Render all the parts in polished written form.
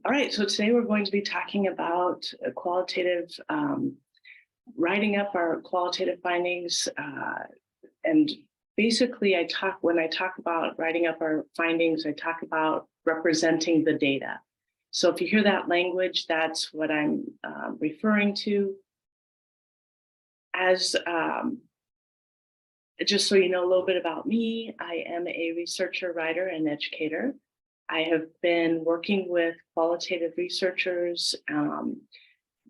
All right, so today we're going to be talking about qualitative, writing up our qualitative findings. And basically, when I talk about writing up our findings, I talk about representing the data. So if you hear that language, that's what I'm referring to. As just so you know a little bit about me, I am a researcher, writer, and educator. I have been working with qualitative researchers,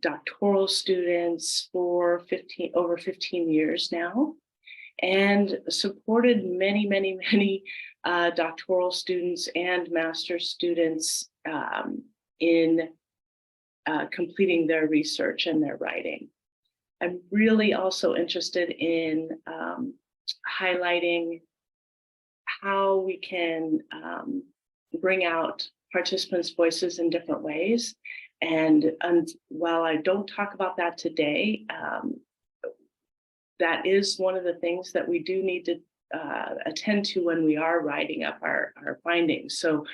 doctoral students for over 15 years now, and supported many doctoral students and master's students in completing their research and their writing. I'm really also interested in highlighting how we can bring out participants' voices in different ways. And while I don't talk about that today, that is one of the things that we do need to attend to when we are writing up our findings. So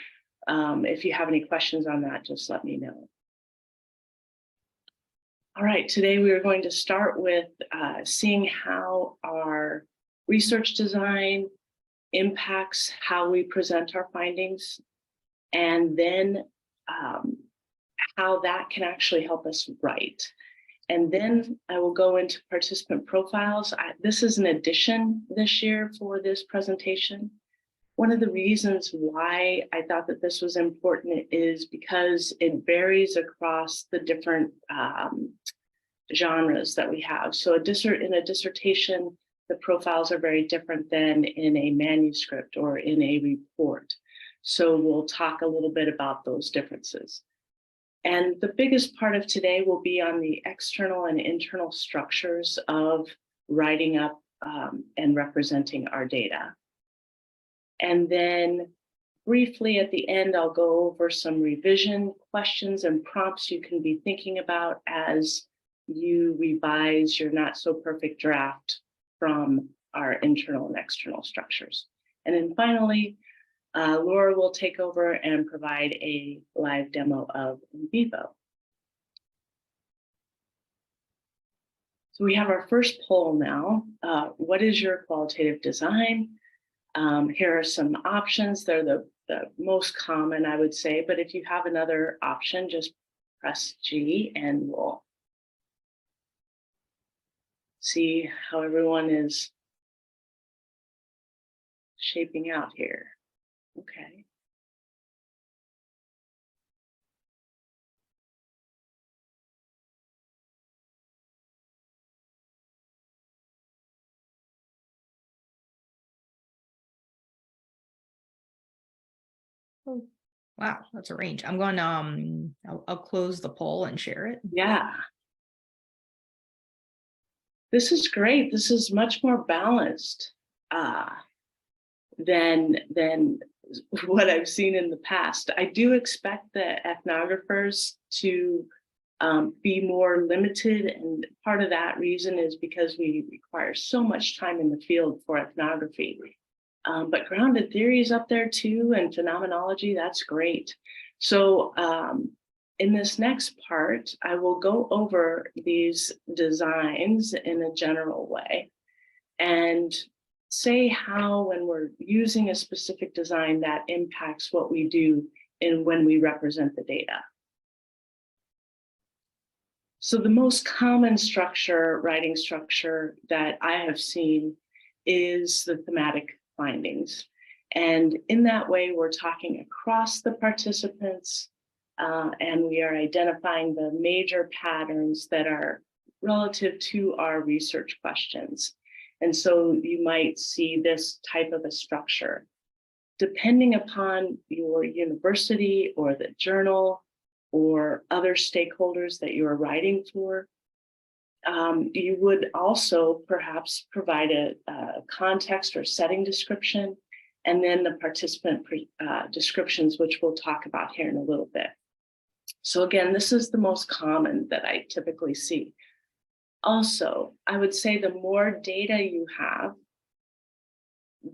if you have any questions on that, just let me know. All right, today we are going to start with seeing how our research design impacts how we present our findings, and then how that can actually help us write. And then I will go into participant profiles. This is an addition this year for this presentation. One of the reasons why I thought that this was important is because it varies across the different genres that we have. So in a dissertation, the profiles are very different than in a manuscript or in a report. So we'll talk a little bit about those differences. And the biggest part of today will be on the external and internal structures of writing up and representing our data. And then briefly at the end, I'll go over some revision questions and prompts you can be thinking about as you revise your not so perfect draft from our internal and external structures. And then finally, Laura will take over and provide a live demo of NVivo. So we have our first poll now. What is your qualitative design? Here are some options. They're the most common, I would say, but if you have another option, just press G and we'll see how everyone is shaping out here. Okay. Oh, wow, that's a range. I'm going to, I'll close the poll and share it. Yeah. This is great. This is much more balanced than what I've seen in the past. I do expect the ethnographers to be more limited, and part of that reason is because we require so much time in the field for ethnography. But grounded theory is up there too, and phenomenology, that's great. So in this next part, I will go over these designs in a general way and say how, when we're using a specific design, that impacts what we do when we represent the data. So the most common structure, writing structure that I have seen is the thematic findings. And in that way, we're talking across the participants, and we are identifying the major patterns that are relative to our research questions. And so you might see this type of a structure. Depending upon your university or the journal or other stakeholders that you are writing for, you would also perhaps provide a context or setting description, and then the participant descriptions, which we'll talk about here in a little bit. So again, this is the most common that I typically see. Also, I would say the more data you have,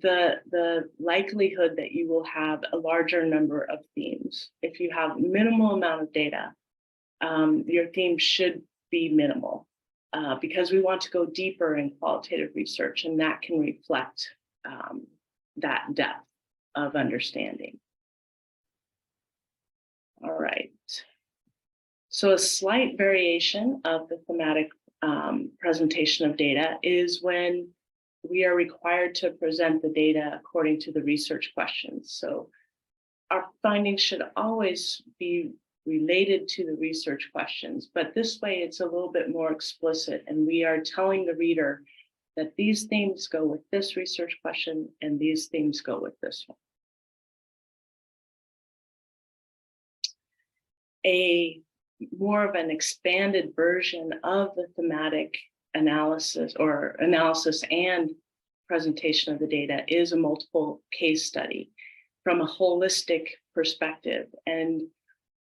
the likelihood that you will have a larger number of themes. If you have minimal amount of data, your theme should be minimal, because we want to go deeper in qualitative research, and that can reflect that depth of understanding. All right. So a slight variation of the thematic presentation of data is when we are required to present the data according to the research questions. So our findings should always be related to the research questions, but this way it's a little bit more explicit, and we are telling the reader that these themes go with this research question and these themes go with this one. A more of an expanded version of the thematic analysis or analysis and presentation of the data is a multiple case study from a holistic perspective. And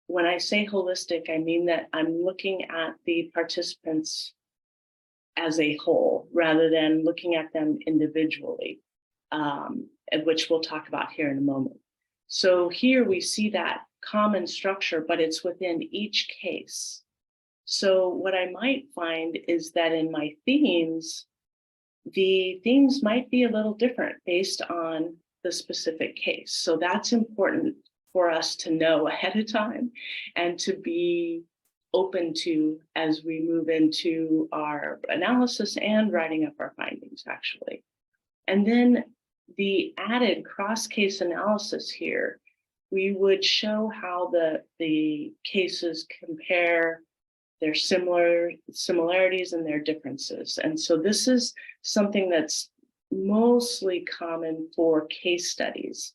when I say holistic, I mean that I'm looking at the participants as a whole rather than looking at them individually, which we'll talk about here in a moment. So here we see that common structure, but it's within each case. So what I might find is that in my themes, the themes might be a little different based on the specific case. So that's important for us to know ahead of time and to be open to as we move into our analysis and writing up our findings, actually. And then the added cross-case analysis here, we would show how the cases compare their similarities and their differences. And so this is something that's mostly common for case studies.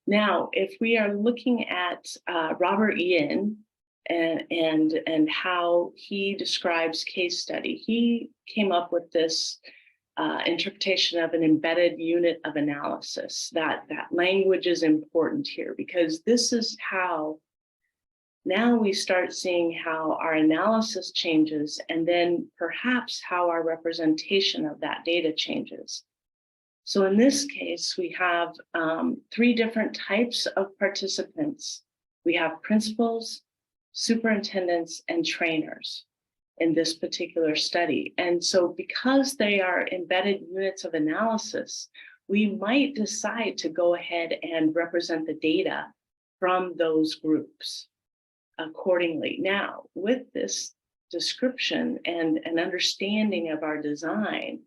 Now, if we are looking at Robert Ian and how he describes case study, he came up with this interpretation of an embedded unit of analysis. That language is important here because this is how now we start seeing how our analysis changes and then perhaps how our representation of that data changes. So in this case, we have 3 different types of participants. We have principals, superintendents, and trainers in this particular study. And so because they are embedded units of analysis, we might decide to go ahead and represent the data from those groups accordingly. Now, with this description and an understanding of our design,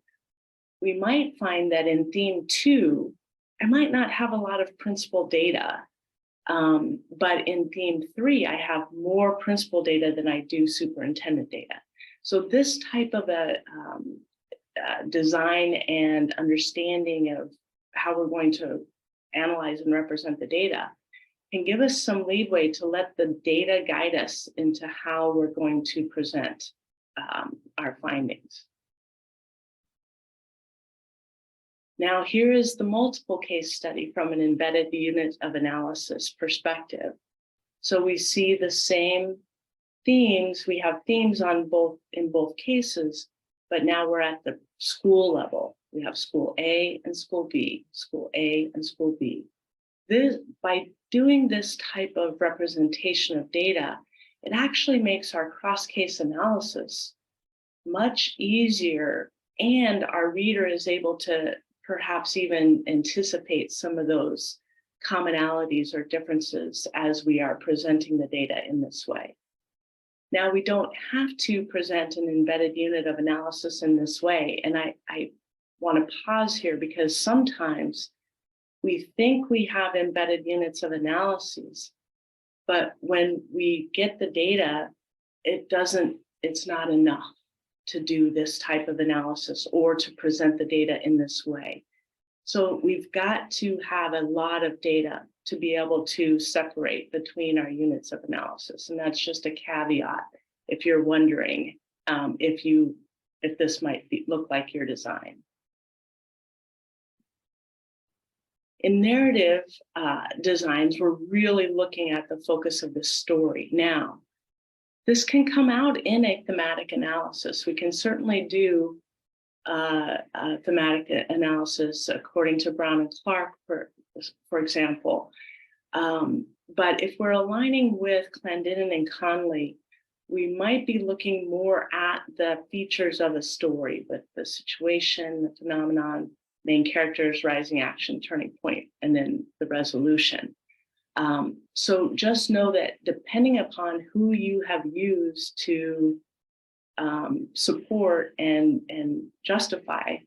we might find that in theme 2, I might not have a lot of principal data, but in theme 3, I have more principal data than I do superintendent data. So this type of a design and understanding of how we're going to analyze and represent the data can give us some leeway to let the data guide us into how we're going to present our findings. Now, here is the multiple case study from an embedded unit of analysis perspective. So we see the same themes. We have themes in both cases, but now we're at the school level. We have school A and school B, school A and school B. By doing this type of representation of data, it actually makes our cross-case analysis much easier, and our reader is able to perhaps even anticipate some of those commonalities or differences as we are presenting the data in this way. Now, we don't have to present an embedded unit of analysis in this way, and I want to pause here because sometimes we think we have embedded units of analyses, but when we get the data, it's not enough to do this type of analysis or to present the data in this way. So we've got to have a lot of data to be able to separate between our units of analysis. And that's just a caveat if you're wondering if this might look like your design. In narrative designs, we're really looking at the focus of the story. Now, this can come out in a thematic analysis. We can certainly do thematic analysis according to Brown and Clark, for example. But if we're aligning with Clendenin and Conley, we might be looking more at the features of a story with the situation, the phenomenon, main characters, rising action, turning point, and then the resolution. So just know that depending upon who you have used to support and justify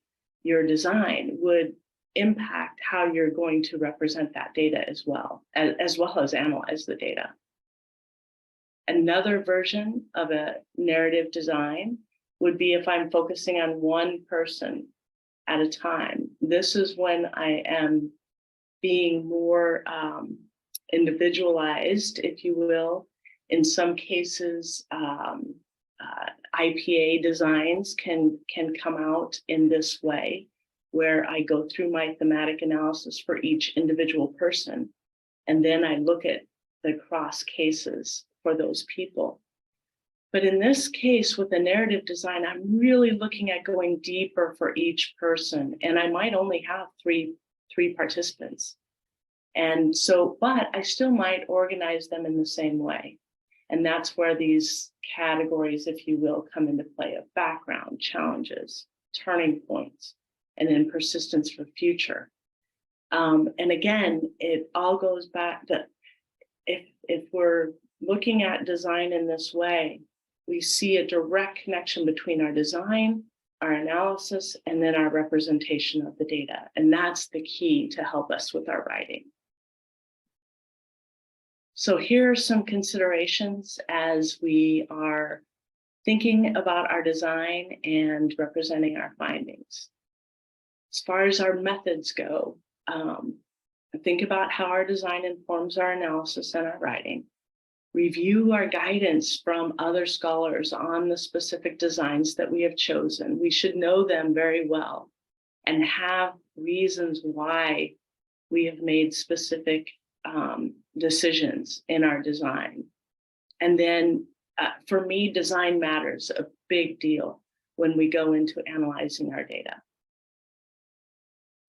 your design would impact how you're going to represent that data as well as analyze the data. Another version of a narrative design would be if I'm focusing on one person at a time. This is when I am being more individualized, if you will. In some cases, IPA designs can come out in this way, where I go through my thematic analysis for each individual person, and then I look at the cross cases for those people. But in this case, with the narrative design, I'm really looking at going deeper for each person, and I might only have three participants. And so, but I still might organize them in the same way. And that's where these categories, if you will, come into play of background, challenges, turning points, and then persistence for future. And again, it all goes back that if we're looking at design in this way, we see a direct connection between our design, our analysis, and then our representation of the data. And that's the key to help us with our writing. So here are some considerations as we are thinking about our design and representing our findings. As far as our methods go, think about how our design informs our analysis and our writing. Review our guidance from other scholars on the specific designs that we have chosen. We should know them very well and have reasons why we have made specific decisions in our design. And then for me, design matters a big deal when we go into analyzing our data.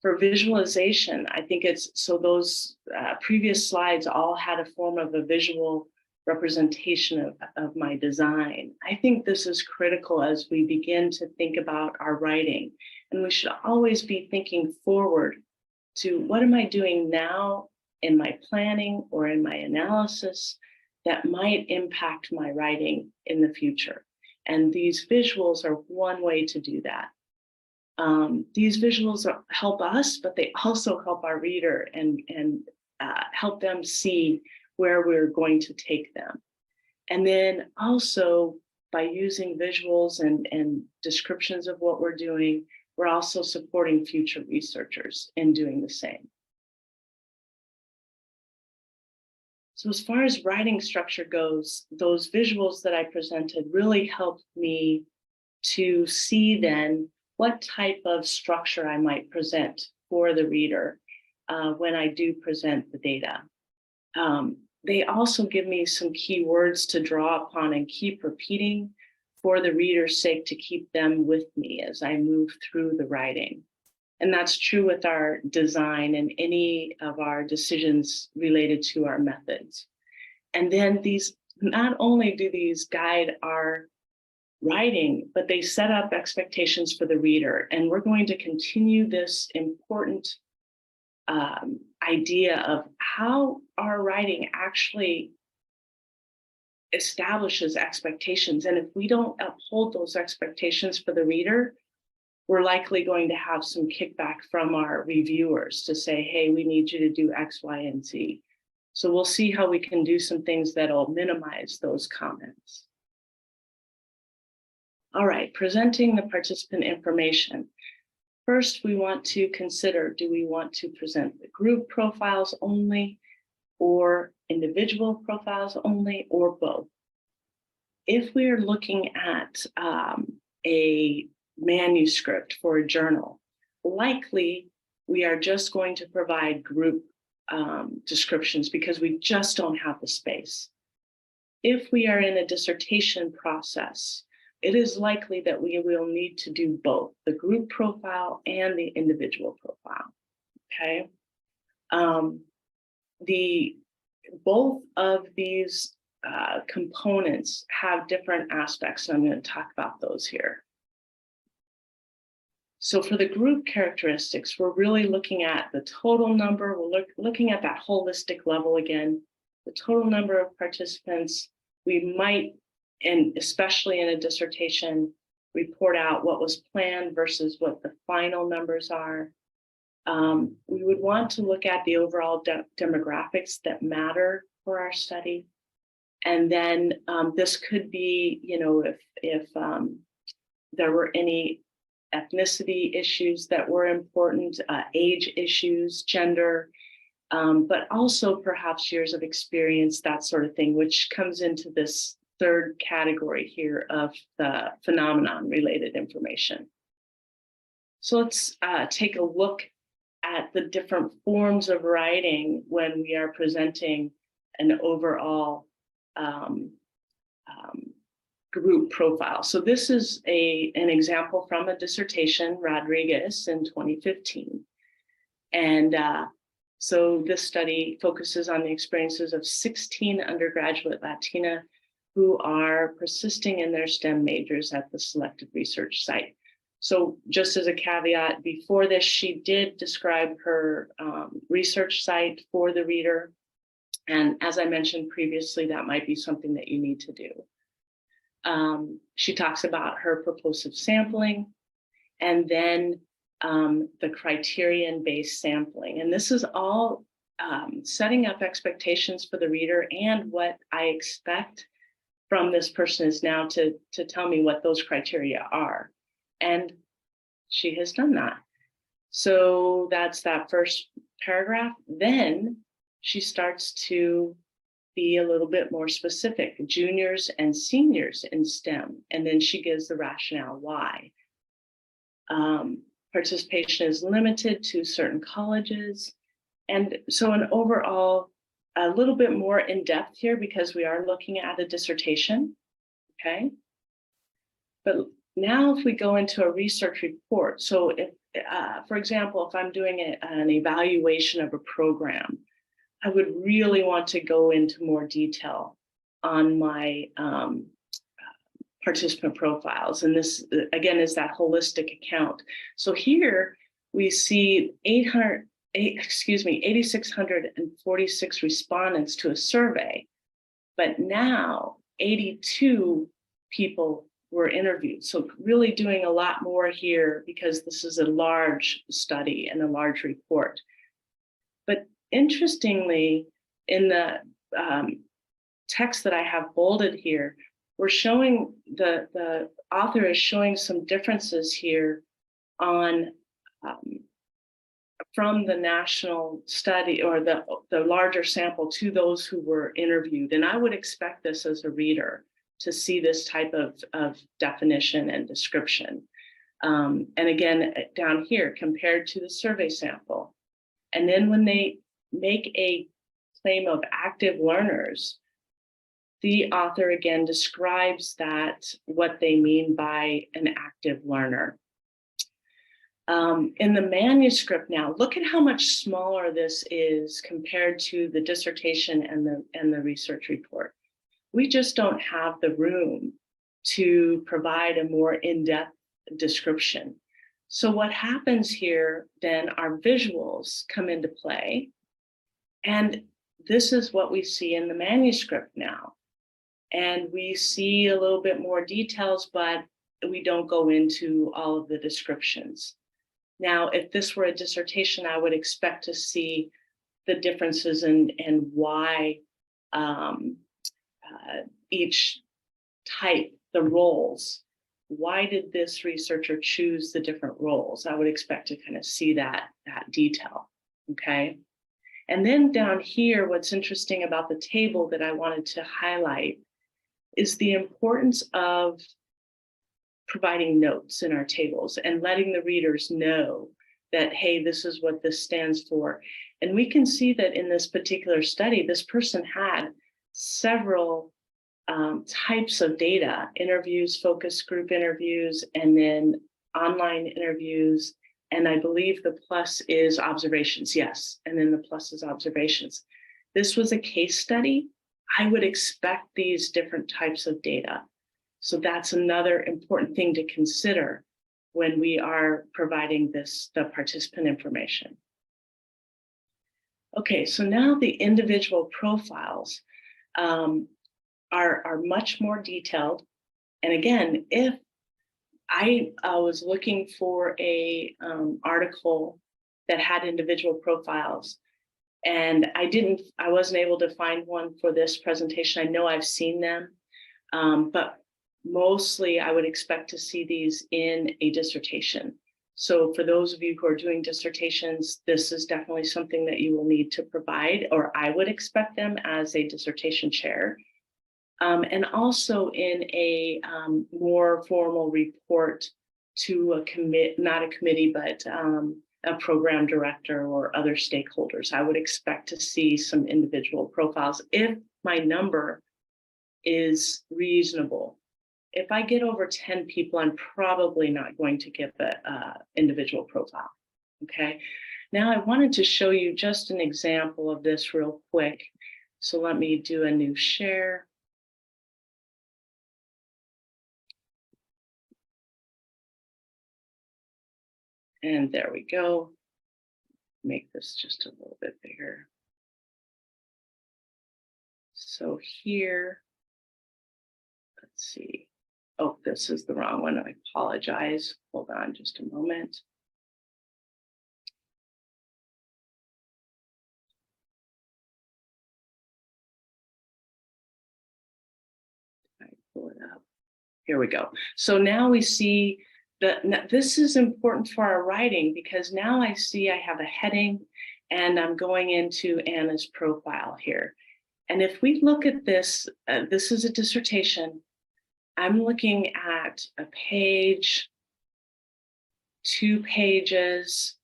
For visualization, I think it's, so those previous slides all had a form of a visual representation of my design. I think this is critical as we begin to think about our writing. And we should always be thinking forward to what am I doing now in my planning or in my analysis that might impact my writing in the future. And these visuals are one way to do that. These visuals help us, but they also help our reader and help them see where we're going to take them. And then also by using visuals and descriptions of what we're doing, we're also supporting future researchers in doing the same. So as far as writing structure goes, those visuals that I presented really helped me to see then what type of structure I might present for the reader when I do present the data. They also give me some key words to draw upon and keep repeating for the reader's sake to keep them with me as I move through the writing. And that's true with our design and any of our decisions related to our methods. And then these, not only do these guide our writing, but they set up expectations for the reader. And we're going to continue this important idea of how our writing actually establishes expectations. And if we don't uphold those expectations for the reader, we're likely going to have some kickback from our reviewers to say, hey, we need you to do X, Y, and Z. So we'll see how we can do some things that'll minimize those comments. All right, presenting the participant information. First, we want to consider, do we want to present the group profiles only, or individual profiles only, or both? If we are looking at a manuscript for a journal, likely we are just going to provide group descriptions because we just don't have the space. If we are in a dissertation process it is likely that we will need to do both the group profile and the individual profile. Okay. Both of these components have different aspects, and I'm going to talk about those here. So for the group characteristics, we're really looking at the total number. We're looking at that holistic level again, the total number of participants. We might, and especially in a dissertation, report out what was planned versus what the final numbers are. We would want to look at the overall demographics that matter for our study. And then this could be, if there were any ethnicity issues that were important, age issues, gender, but also perhaps years of experience, that sort of thing, which comes into this third category here of the phenomenon-related information. So let's take a look at the different forms of writing when we are presenting an overall group profile. So this is an example from a dissertation, Rodriguez, in 2015. And so this study focuses on the experiences of 16 undergraduate Latina who are persisting in their STEM majors at the selected research site. So just as a caveat, before this, she did describe her research site for the reader. And as I mentioned previously, that might be something that you need to do. She talks about her purposive sampling and then the criterion-based sampling. And this is all setting up expectations for the reader, and what I expect from this person is now to tell me what those criteria are. And she has done that. So that's that first paragraph. Then she starts to be a little bit more specific, juniors and seniors in STEM. And then she gives the rationale why. Participation is limited to certain colleges. And so an overall, a little bit more in depth here because we are looking at a dissertation, okay? But now if we go into a research report, so if, for example, if I'm doing an evaluation of a program, I would really want to go into more detail on my participant profiles. And this, again, is that holistic account. So here we see 8,646 respondents to a survey, but now 82 people were interviewed. So really doing a lot more here because this is a large study and a large report. But interestingly, in the text that I have bolded here, we're showing the author is showing some differences here on from the national study or the larger sample to those who were interviewed. And I would expect this as a reader to see this type of definition and description. And again, down here, compared to the survey sample. And then when they make a claim of active learners, the author again describes that, what they mean by an active learner. In the manuscript now, look at how much smaller this is compared to the dissertation and the research report. We just don't have the room to provide a more in-depth description. So what happens here, then our visuals come into play. And this is what we see in the manuscript now. And we see a little bit more details, but we don't go into all of the descriptions. Now, if this were a dissertation, I would expect to see the differences and why each type, the roles. Why did this researcher choose the different roles? I would expect to kind of see that detail, okay? And then down here, what's interesting about the table that I wanted to highlight is the importance of providing notes in our tables and letting the readers know that, hey, this is what this stands for. And we can see that in this particular study, this person had several types of data: interviews, focus group interviews, and then online interviews. And I believe the plus is observations. Yes. And then the plus is observations. This was a case study. I would expect these different types of data. So that's another important thing to consider when we are providing the participant information. Okay, so now the individual profiles are much more detailed. And again, if I was looking for a article that had individual profiles, and I wasn't able to find one for this presentation. I know I've seen them, but mostly I would expect to see these in a dissertation. So for those of you who are doing dissertations, this is definitely something that you will need to provide, or I would expect them as a dissertation chair. And also in a more formal report to a not a committee, but a program director or other stakeholders. I would expect to see some individual profiles if my number is reasonable. If I get over 10 people, I'm probably not going to give an individual profile. Okay. Now I wanted to show you just an example of this real quick. So let me do a new share. And there we go. Make this just a little bit bigger. So here, let's see. Oh, this is the wrong one. I apologize. Hold on just a moment. I pull it up. Here we go. So now we see that this is important for our writing, because now I see I have a heading and I'm going into Anna's profile here. And if we look at this, this is a dissertation. I'm looking at a page, 2 pages,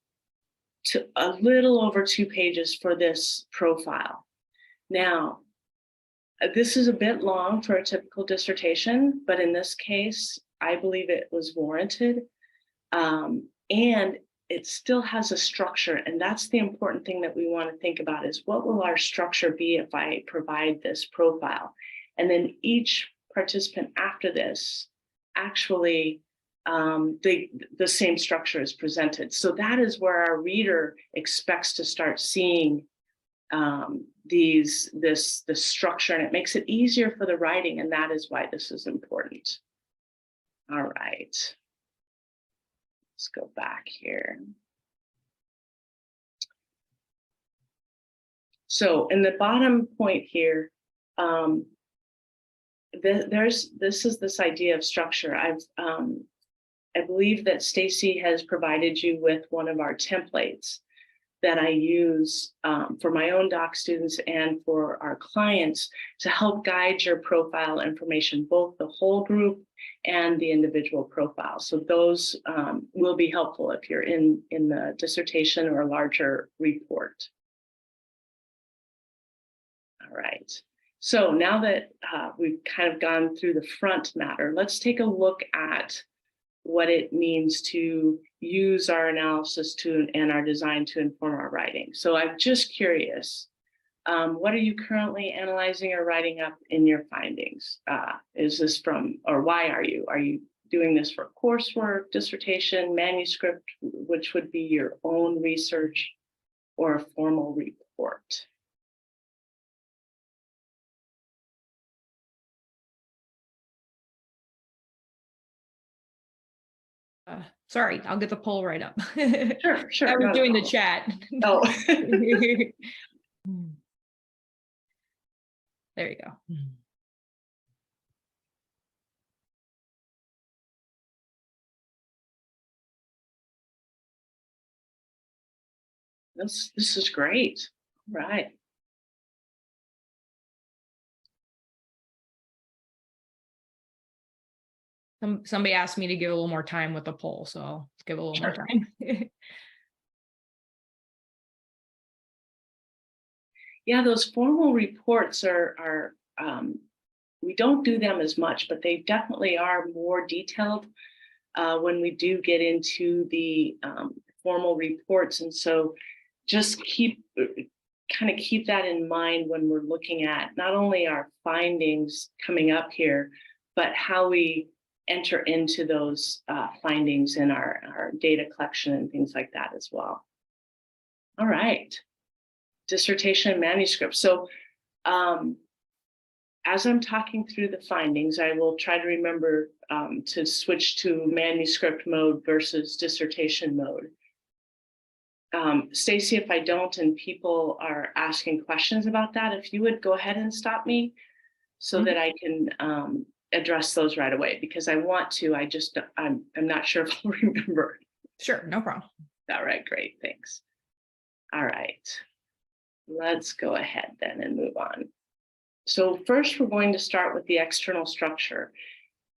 to a little over 2 pages for this profile. Now, this is a bit long for a typical dissertation, but in this case, I believe it was warranted. And it still has a structure. And that's the important thing that we want to think about, is what will our structure be if I provide this profile? And then each participant after this, actually, the same structure is presented. So that is where our reader expects to start seeing this structure, and it makes it easier for the writing, and that is why this is important. All right, let's go back here. So in the bottom point here, this is this idea of structure. I believe that Stacy has provided you with one of our templates that I use for my own doc students and for our clients to help guide your profile information, both the whole group and the individual profile. So those will be helpful if you're in the dissertation or a larger report. All right. So now that we've kind of gone through the front matter, let's take a look at what it means to use our analysis and our design to inform our writing. So I'm just curious, what are you currently analyzing or writing up in your findings? Is this from, or why are you doing this for coursework, dissertation, manuscript, which would be your own research, or a formal report? Sorry, I'll get the poll right up. Sure. I was doing the chat. Oh. There you go. This is great. Right. Somebody asked me to give a little more time with the poll, so I'll give a little more time. Yeah, those formal reports are we don't do them as much, but they definitely are more detailed when we do get into the formal reports. And so just kind of keep that in mind when we're looking at not only our findings coming up here, but how we enter into those findings in our data collection and things like that as well. All right, dissertation and manuscript. So as I'm talking through the findings, I will try to remember to switch to manuscript mode versus dissertation mode. Stacy, if I don't and people are asking questions about that, if you would go ahead and stop me so that I can address those right away, because I want to, I'm not sure if I'll remember. Sure, no problem. All right, great, thanks. All right, let's go ahead then and move on. So first, we're going to start with the external structure.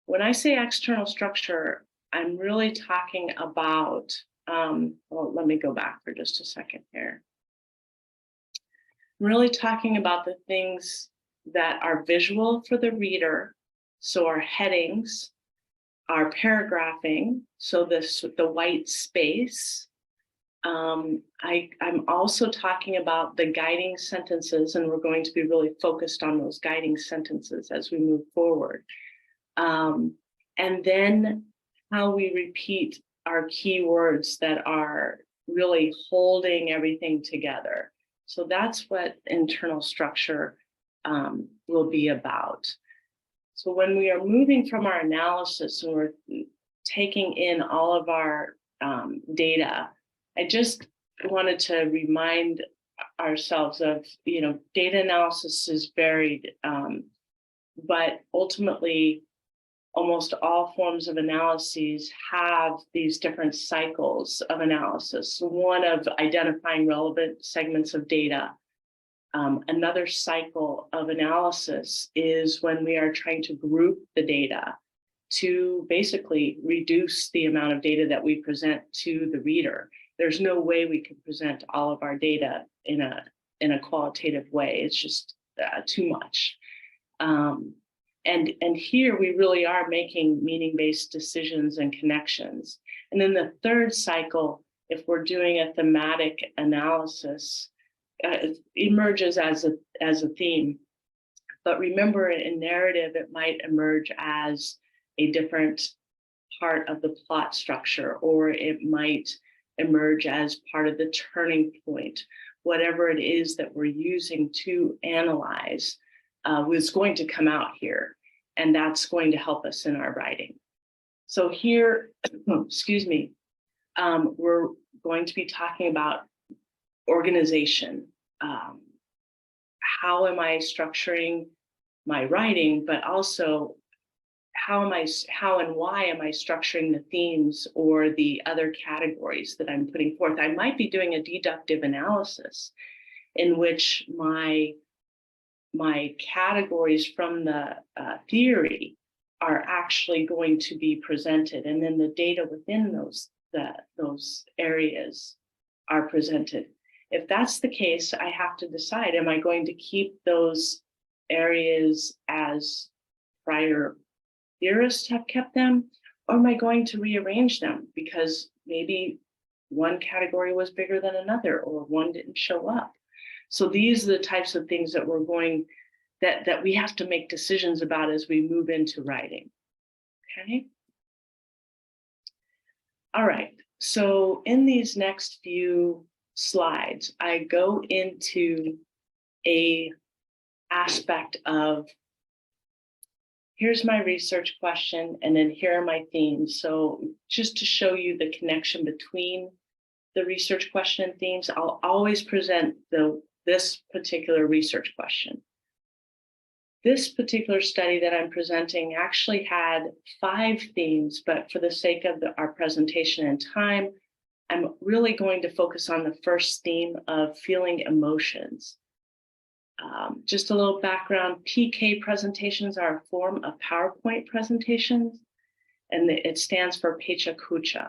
When I say external structure, I'm really talking about, well, let me go back for just a second here. I'm really talking about the things that are visual for the reader. So our headings, our paragraphing, so the white space. I'm also talking about the guiding sentences, and we're going to be really focused on those guiding sentences as we move forward. And then how we repeat our keywords that are really holding everything together. So that's what internal structure will be about. So when we are moving from our analysis and we're taking in all of our data, I just wanted to remind ourselves of, data analysis is varied, but ultimately, almost all forms of analyses have these different cycles of analysis. One of identifying relevant segments of data. Another cycle of analysis is when we are trying to group the data to basically reduce the amount of data that we present to the reader. There's no way we can present all of our data in a qualitative way. It's just too much. And here we really are making meaning-based decisions and connections. And then the third cycle, if we're doing a thematic analysis, emerges as a theme. But remember, in narrative, it might emerge as a different part of the plot structure, or it might emerge as part of the turning point. Whatever it is that we're using to analyze was going to come out here, and that's going to help us in our writing. So here, excuse me, we're going to be talking about organization. How am I structuring my writing, but also how and why am I structuring the themes or the other categories that I'm putting forth? I might be doing a deductive analysis in which my categories from the theory are actually going to be presented, and then the data within those areas are presented. If that's the case, I have to decide, am I going to keep those areas as prior theorists have kept them, or am I going to rearrange them because maybe one category was bigger than another, or one didn't show up? So these are the types of things that that we have to make decisions about as we move into writing. Okay. All right. So in these next few slides, I go into a aspect of, here's my research question, and then here are my themes. So just to show you the connection between the research question and themes, I'll always present this particular research question. This particular study that I'm presenting actually had 5 themes, but for the sake of our presentation and time, I'm really going to focus on the first theme of feeling emotions. Just a little background, PK presentations are a form of PowerPoint presentations, and it stands for Pecha Kucha.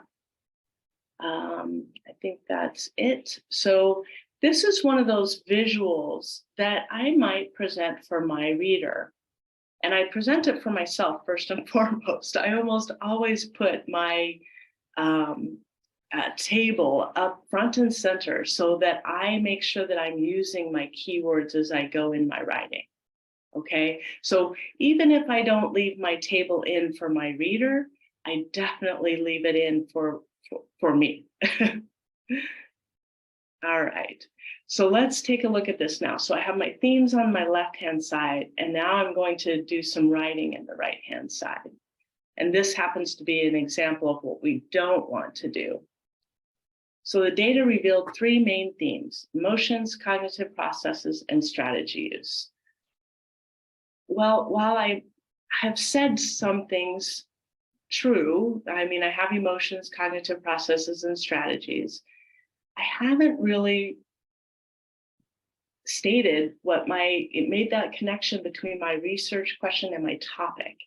I think that's it. So this is one of those visuals that I might present for my reader. And I present it for myself first and foremost. I almost always put my table up front and center so that I make sure that I'm using my keywords as I go in my writing. Okay, so even if I don't leave my table in for my reader, I definitely leave it in for me. All right, so let's take a look at this now. So I have my themes on my left-hand side, and now I'm going to do some writing in the right-hand side. And this happens to be an example of what we don't want to do. So the data revealed three main themes: emotions, cognitive processes, and strategy use. Well, while I have said some things true, I mean, I have emotions, cognitive processes, and strategies, I haven't really stated it made that connection between my research question and my topic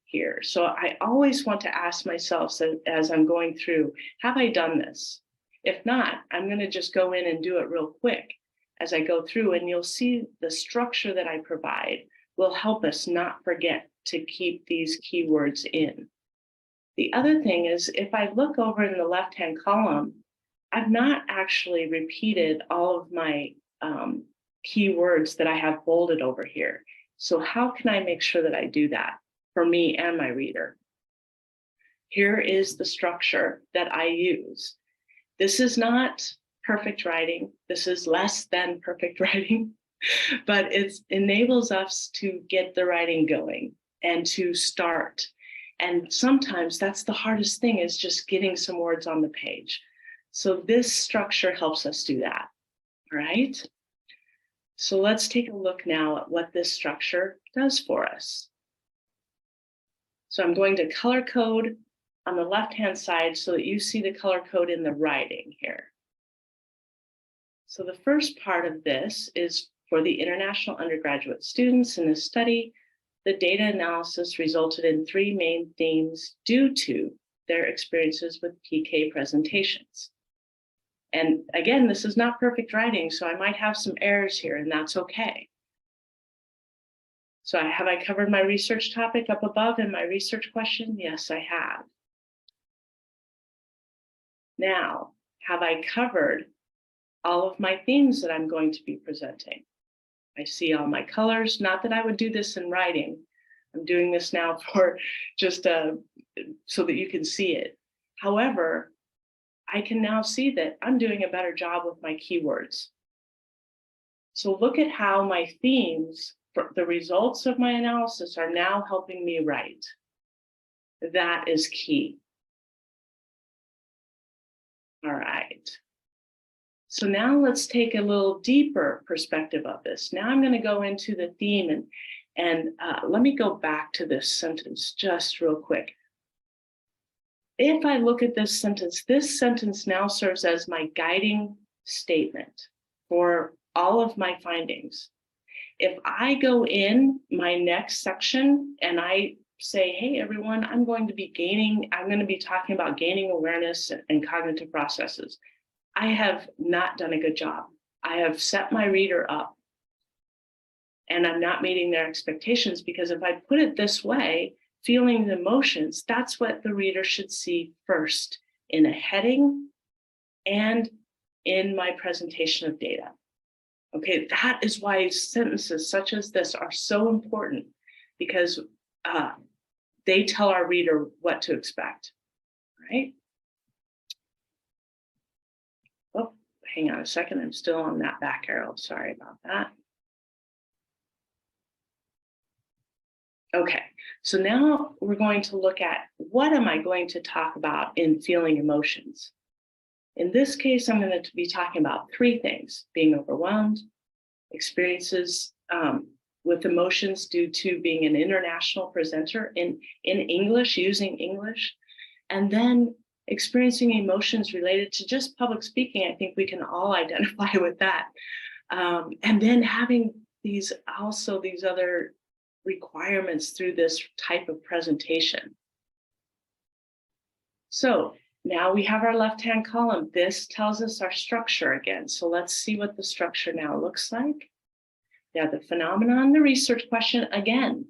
here. So I always want to ask myself, so as I'm going through, have I done this? If not, I'm going to just go in and do it real quick as I go through, and you'll see the structure that I provide will help us not forget to keep these keywords in. The other thing is, if I look over in the left-hand column, I've not actually repeated all of my keywords that I have bolded over here. So how can I make sure that I do that for me and my reader? Here is the structure that I use. This is not perfect writing. This is less than perfect writing. But it enables us to get the writing going and to start. And sometimes that's the hardest thing, is just getting some words on the page. So this structure helps us do that, all right? So let's take a look now at what this structure does for us. So I'm going to color code on the left-hand side so that you see the color code in the writing here. So the first part of this is for the international undergraduate students in this study. The data analysis resulted in three main themes due to their experiences with PK presentations. And again, this is not perfect writing, so I might have some errors here, and that's okay. So have I covered my research topic up above in my research question? Yes, I have. Now, have I covered all of my themes that I'm going to be presenting? I see all my colors. Not that I would do this in writing. I'm doing this now for just so that you can see it. However, I can now see that I'm doing a better job with my keywords. So look at how my themes, the results of my analysis, are now helping me write. That is key. All right. So now let's take a little deeper perspective of this. Now I'm going to go into the theme, and let me go back to this sentence just real quick. If I look at this sentence now serves as my guiding statement for all of my findings. If I go in my next section and I say, hey, everyone, I'm going to be talking about gaining awareness and cognitive processes, I have not done a good job. I have set my reader up and I'm not meeting their expectations, because if I put it this way, feeling the emotions, that's what the reader should see first in a heading and in my presentation of data. Okay, that is why sentences such as this are so important, because they tell our reader what to expect, right? Oh, hang on a second, I'm still on that back arrow, sorry about that. Okay, so now we're going to look at what am I going to talk about in feeling emotions. In this case, I'm going to be talking about three things: being overwhelmed, experiences with emotions due to being an international presenter in English, using English, and then experiencing emotions related to just public speaking. I think we can all identify with that. And then having these other requirements through this type of presentation. So now we have our left-hand column. This tells us our structure again. So let's see what the structure now looks like. Yeah, the phenomenon, the research question again.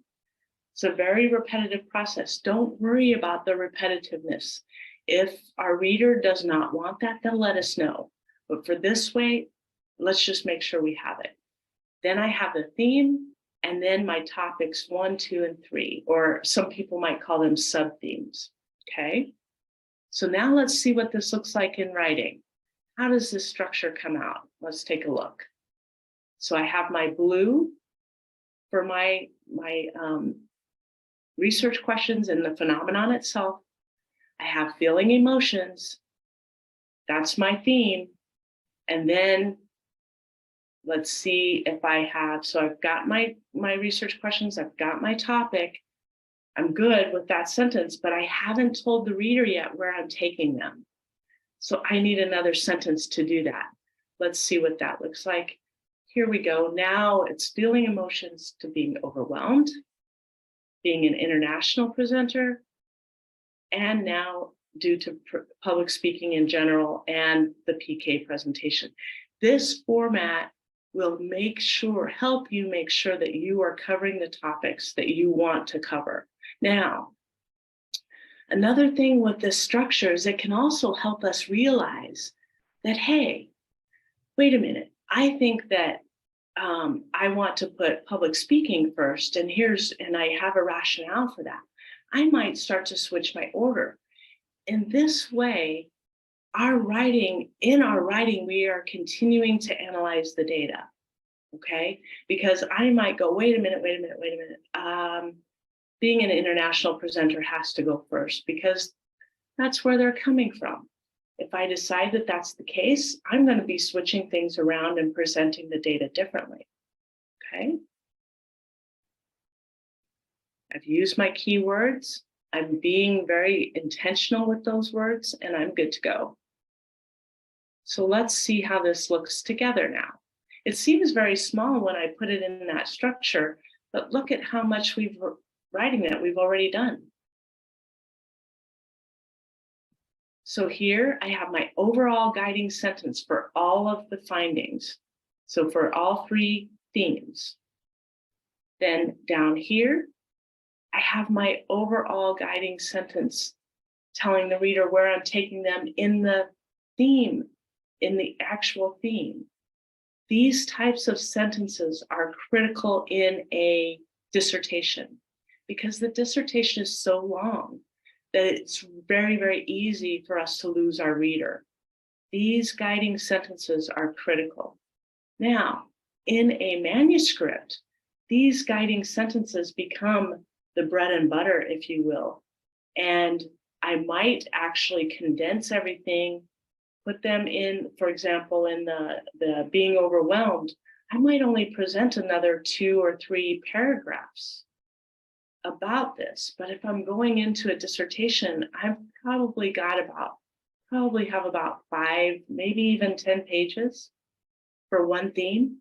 It's a very repetitive process. Don't worry about the repetitiveness. If our reader does not want that, they'll let us know. But for this way, let's just make sure we have it. Then I have the theme, and then my topics 1, 2, and 3, or some people might call them sub-themes, okay? So now let's see what this looks like in writing. How does this structure come out? Let's take a look. So I have my blue for my research questions and the phenomenon itself. I have feeling emotions. That's my theme. And then let's see if I have, so I've got my research questions, I've got my topic. I'm good with that sentence, but I haven't told the reader yet where I'm taking them. So I need another sentence to do that. Let's see what that looks like. Here we go. Now it's feeling emotions to being overwhelmed, being an international presenter, and now due to public speaking in general and the PK presentation. This format will help you make sure that you are covering the topics that you want to cover. Now, another thing with this structure is it can also help us realize that, hey, wait a minute, I think that I want to put public speaking first, and I have a rationale for that. I might start to switch my order. In this way, in our writing, we are continuing to analyze the data, okay? Because I might go, wait a minute. Being an international presenter has to go first because that's where they're coming from. If I decide that that's the case, I'm going to be switching things around and presenting the data differently, okay? I've used my keywords. I'm being very intentional with those words, and I'm good to go. So let's see how this looks together now. It seems very small when I put it in that structure, but look at how much writing that we've already done. So here I have my overall guiding sentence for all of the findings. So for all 3 themes. Then down here, I have my overall guiding sentence telling the reader where I'm taking them in the theme, in the actual theme. These types of sentences are critical in a dissertation because the dissertation is so long that it's very, very easy for us to lose our reader. These guiding sentences are critical. Now, in a manuscript, these guiding sentences become the bread and butter, if you will. And I might actually condense everything, put them in, for example, in the being overwhelmed, I might only present another 2 or 3 paragraphs about this. But if I'm going into a dissertation, I've probably have about 5, maybe even 10 pages for one theme.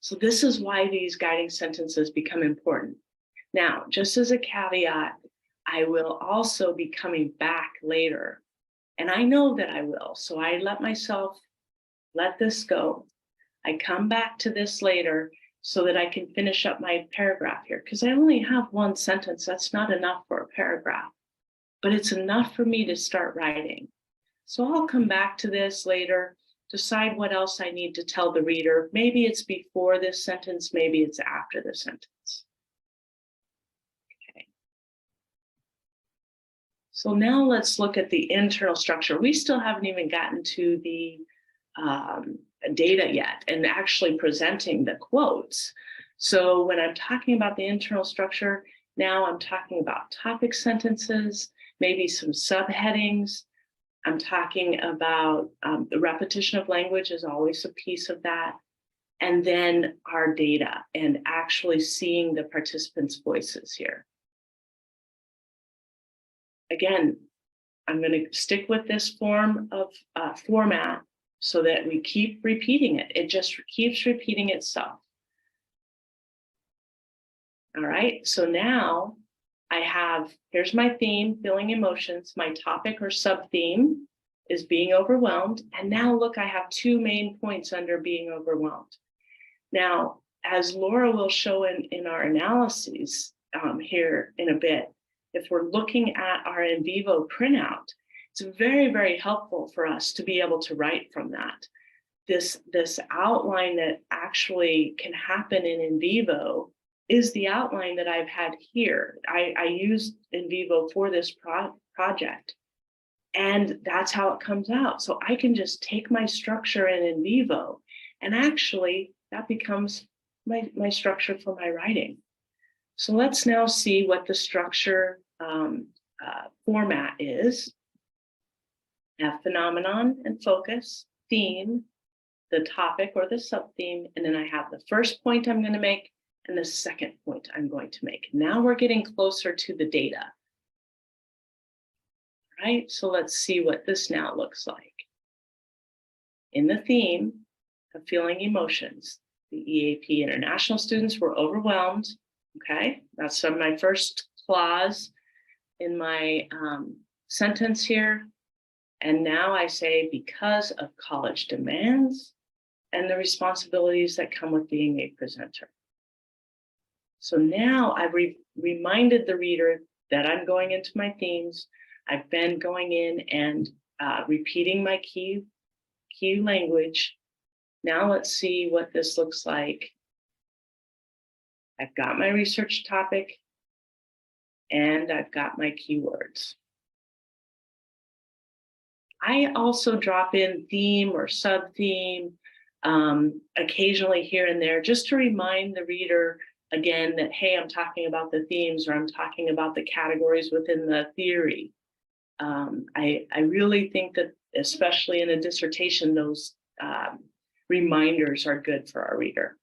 So this is why these guiding sentences become important. Now, just as a caveat, I will also be coming back later. And I know that I will. So I let myself let this go. I come back to this later so that I can finish up my paragraph here, because I only have one sentence. That's not enough for a paragraph, but it's enough for me to start writing. So I'll come back to this later, decide what else I need to tell the reader. Maybe it's before this sentence, maybe it's after the sentence. Okay. So now let's look at the internal structure. We still haven't even gotten to the data yet and actually presenting the quotes. So when I'm talking about the internal structure, now I'm talking about topic sentences, maybe some subheadings. I'm talking about the repetition of language is always a piece of that. And then our data and actually seeing the participants' voices here. Again, I'm going to stick with this form of format so that we keep repeating it. It just keeps repeating itself. All right, so now here's my theme, feeling emotions. My topic or sub-theme is being overwhelmed. And now look, I have 2 main points under being overwhelmed. Now, as Laura will show in our analyses, here in a bit. If we're looking at our NVivo printout, it's very, very helpful for us to be able to write from that. This outline that actually can happen in NVivo is the outline that I've had here. I used NVivo for this project, and that's how it comes out. So I can just take my structure in NVivo, and actually that becomes my structure for my writing. So let's now see what the structure format is. I have phenomenon and focus, theme, the topic or the sub-theme, and then I have the first point I'm going to make and the second point I'm going to make. Now we're getting closer to the data. All right, so let's see what this now looks like. In the theme of feeling emotions, the EAP international students were overwhelmed. Okay, that's my first clause in my sentence here. And now I say, because of college demands and the responsibilities that come with being a presenter. So now I've reminded the reader that I'm going into my themes. I've been going in and repeating my key language. Now let's see what this looks like. I've got my research topic and I've got my keywords. I also drop in theme or sub-theme occasionally here and there, just to remind the reader again that, hey, I'm talking about the themes, or I'm talking about the categories within the theory. I really think that, especially in a dissertation, those reminders are good for our reader.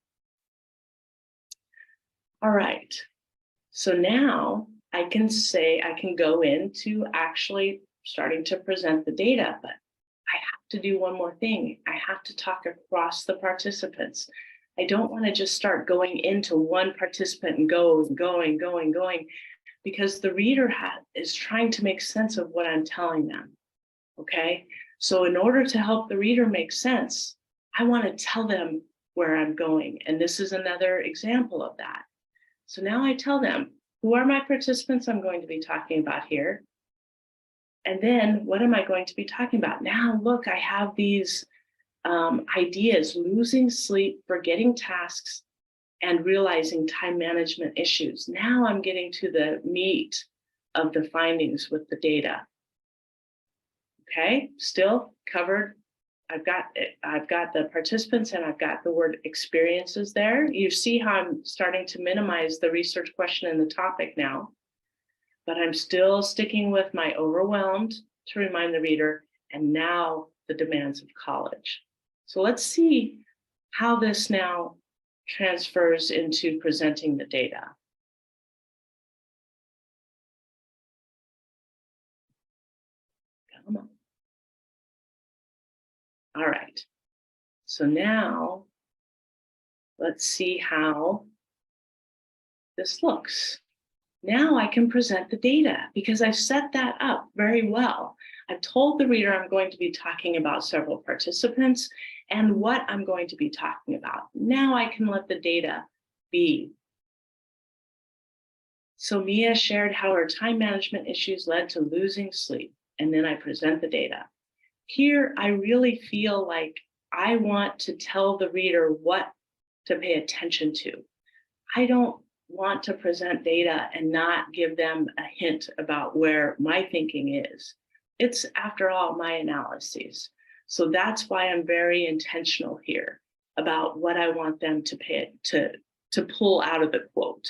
All right, so now I can go into actually starting to present the data, but I have to do one more thing. I have to talk across the participants. I don't want to just start going into one participant and going, because the reader is trying to make sense of what I'm telling them. Okay, so in order to help the reader make sense, I want to tell them where I'm going. And this is another example of that. So now I tell them, who are my participants I'm going to be talking about here? And then what am I going to be talking about? Now, look, I have these ideas: losing sleep, forgetting tasks, and realizing time management issues. Now I'm getting to the meat of the findings with the data. Okay, still covered. I've got the participants and I've got the word experiences there. You see how I'm starting to minimize the research question and the topic now, but I'm still sticking with my overwhelmed to remind the reader, and now the demands of college. So let's see how this now transfers into presenting the data. Come on. All right, so now let's see how this looks. Now I can present the data because I've set that up very well. I've told the reader I'm going to be talking about several participants and what I'm going to be talking about. Now I can let the data be. So Mia shared how her time management issues led to losing sleep, and then I present the data. Here, I really feel like I want to tell the reader what to pay attention to. I don't want to present data and not give them a hint about where my thinking is. It's, after all, my analyses. So that's why I'm very intentional here about what I want them to pull out of the quote.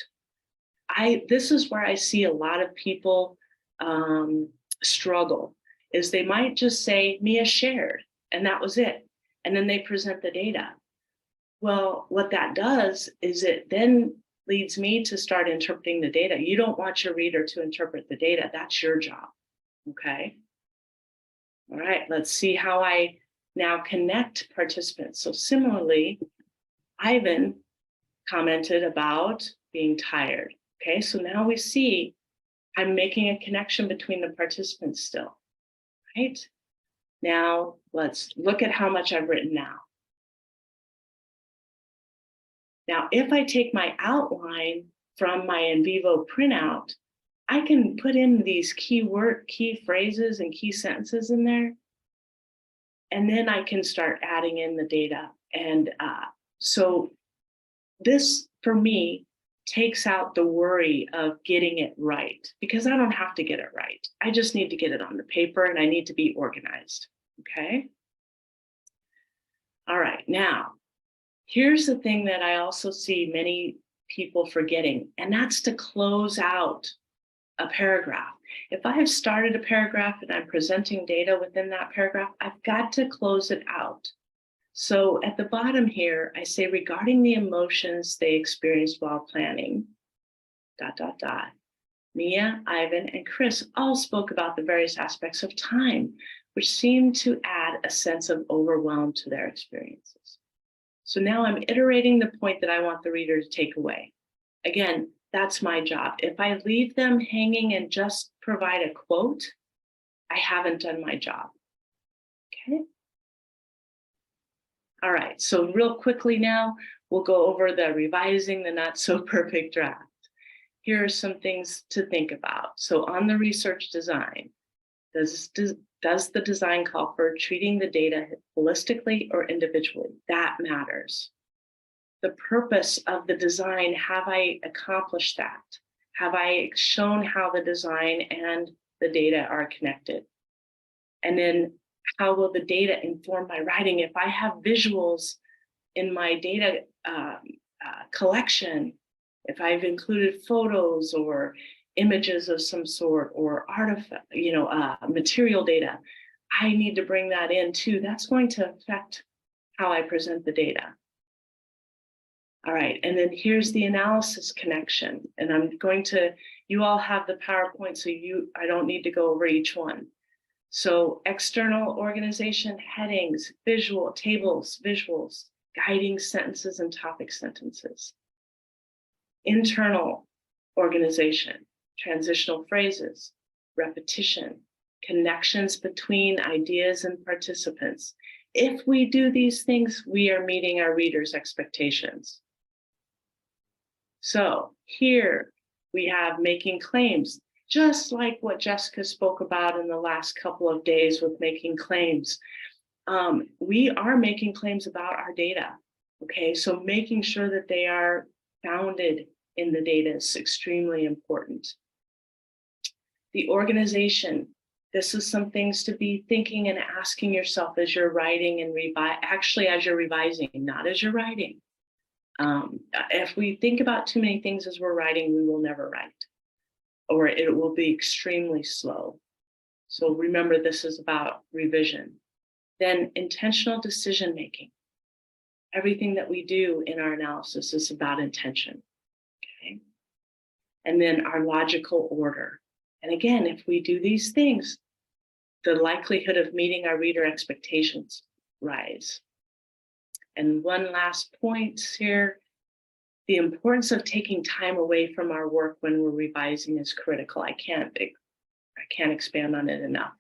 This is where I see a lot of people struggle, is they might just say, Mia shared, and that was it. And then they present the data. Well, what that does is it then leads me to start interpreting the data. You don't want your reader to interpret the data. That's your job, okay? All right, let's see how I now connect participants. So similarly, Ivan commented about being tired. Okay, so now we see I'm making a connection between the participants still, right? Now let's look at how much I've written now. Now, if I take my outline from my NVivo printout, I can put in these key phrases and key sentences in there, and then I can start adding in the data. And so this, for me, takes out the worry of getting it right, because I don't have to get it right. I just need to get it on the paper, and I need to be organized, okay? All right, now, here's the thing that I also see many people forgetting, and that's to close out a paragraph. If I have started a paragraph and I'm presenting data within that paragraph, I've got to close it out. So at the bottom here, I say, regarding the emotions they experienced while planning, ... Mia, Ivan, and Chris all spoke about the various aspects of time, which seemed to add a sense of overwhelm to their experiences. So now I'm iterating the point that I want the reader to take away. Again, that's my job. If I leave them hanging and just provide a quote, I haven't done my job, okay? All right, so real quickly now, we'll go over the revising the not so perfect draft. Here are some things to think about. So on the research design, does the design call for treating the data holistically or individually? That matters. The purpose of the design, have I accomplished that? Have I shown how the design and the data are connected? And then how will the data inform my writing? If I have visuals in my data collection, if I've included photos or images of some sort or artifact, material data, I need to bring that in too. That's going to affect how I present the data. All right, and then here's the analysis connection. And I'm going to, you all have the PowerPoint, so I don't need to go over each one. So external organization, headings, visual tables, visuals, guiding sentences and topic sentences. Internal organization, transitional phrases, repetition, connections between ideas and participants. If we do these things, we are meeting our readers' expectations. So here we have making claims, just like what Jessica spoke about in the last couple of days with making claims. We are making claims about our data, okay? So making sure that they are founded in the data is extremely important. The organization, this is some things to be thinking and asking yourself as you're writing and actually as you're revising, not as you're writing. If we think about too many things as we're writing, we will never write, or it will be extremely slow. So remember, this is about revision. Then intentional decision-making. Everything that we do in our analysis is about intention, okay? And then our logical order. And again, if we do these things, the likelihood of meeting our reader expectations rise. And one last point here, the importance of taking time away from our work when we're revising is critical. I can't expand on it enough.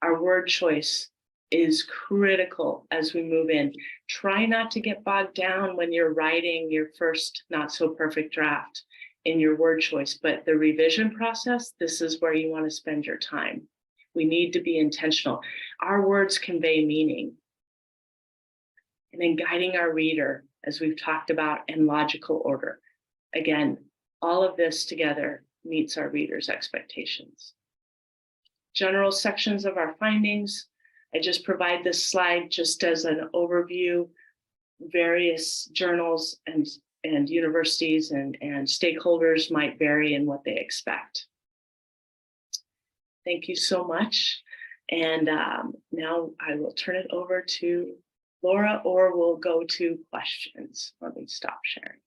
Our word choice is critical as we move in. Try not to get bogged down when you're writing your first not so perfect draft in your word choice, but the revision process, this is where you want to spend your time. We need to be intentional. Our words convey meaning. And then guiding our reader, as we've talked about, in logical order. Again, all of this together meets our readers' expectations. General sections of our findings. I just provide this slide just as an overview. Various journals and universities and stakeholders might vary in what they expect. Thank you so much. And now I will turn it over to Laura, or we'll go to questions. Let me stop sharing.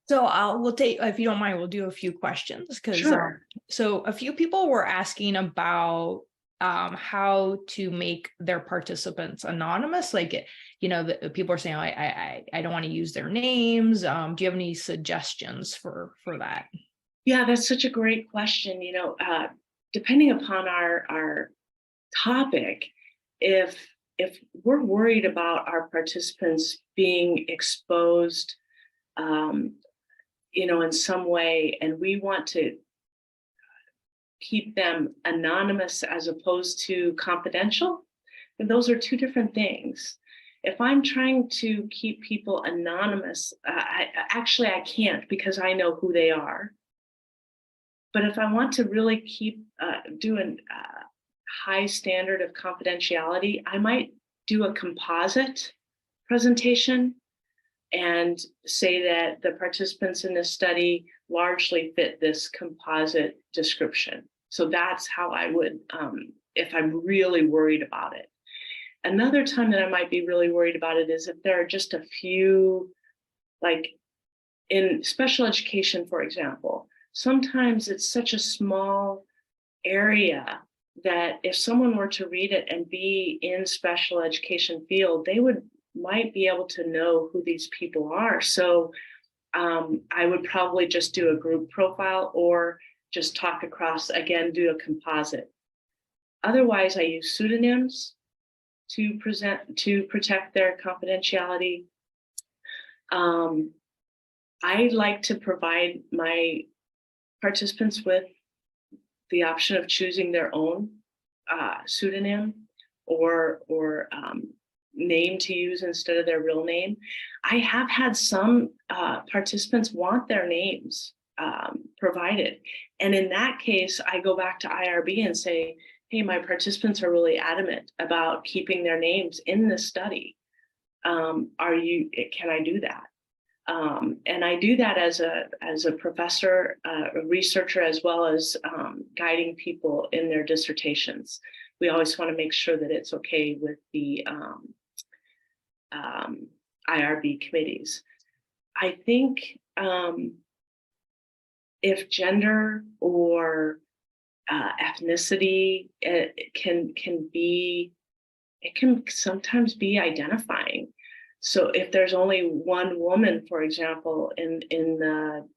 So we'll take, if you don't mind, we'll do a few questions because Sure. So a few people were asking about how to make their participants anonymous. Like, the people are saying, I don't want to use their names. Do you have any suggestions for that? Yeah, that's such a great question. Depending upon our topic, if we're worried about our participants being exposed in some way, and we want to keep them anonymous as opposed to confidential, and those are two different things. If I'm trying to keep people anonymous, I can't, because I know who they are. But if I want to really keep doing high standard of confidentiality, I might do a composite presentation and say that the participants in this study largely fit this composite description. So that's how I would, if I'm really worried about it. Another time that I might be really worried about it is if there are just a few, like in special education, for example, sometimes it's such a small area that if someone were to read it and be in special education field, they might be able to know who these people are. So I would probably just do a group profile or just talk across, again, do a composite. Otherwise, I use pseudonyms to protect their confidentiality. I like to provide my participants with the option of choosing their own pseudonym or name to use instead of their real name. I have had some participants want their names provided. And in that case, I go back to IRB and say, hey, my participants are really adamant about keeping their names in this study. Can I do that? And I do that as a professor, a researcher, as well as guiding people in their dissertations. We always want to make sure that it's okay with the IRB committees. I think if gender or ethnicity, it can sometimes be identifying. So if there's only one woman, for example, in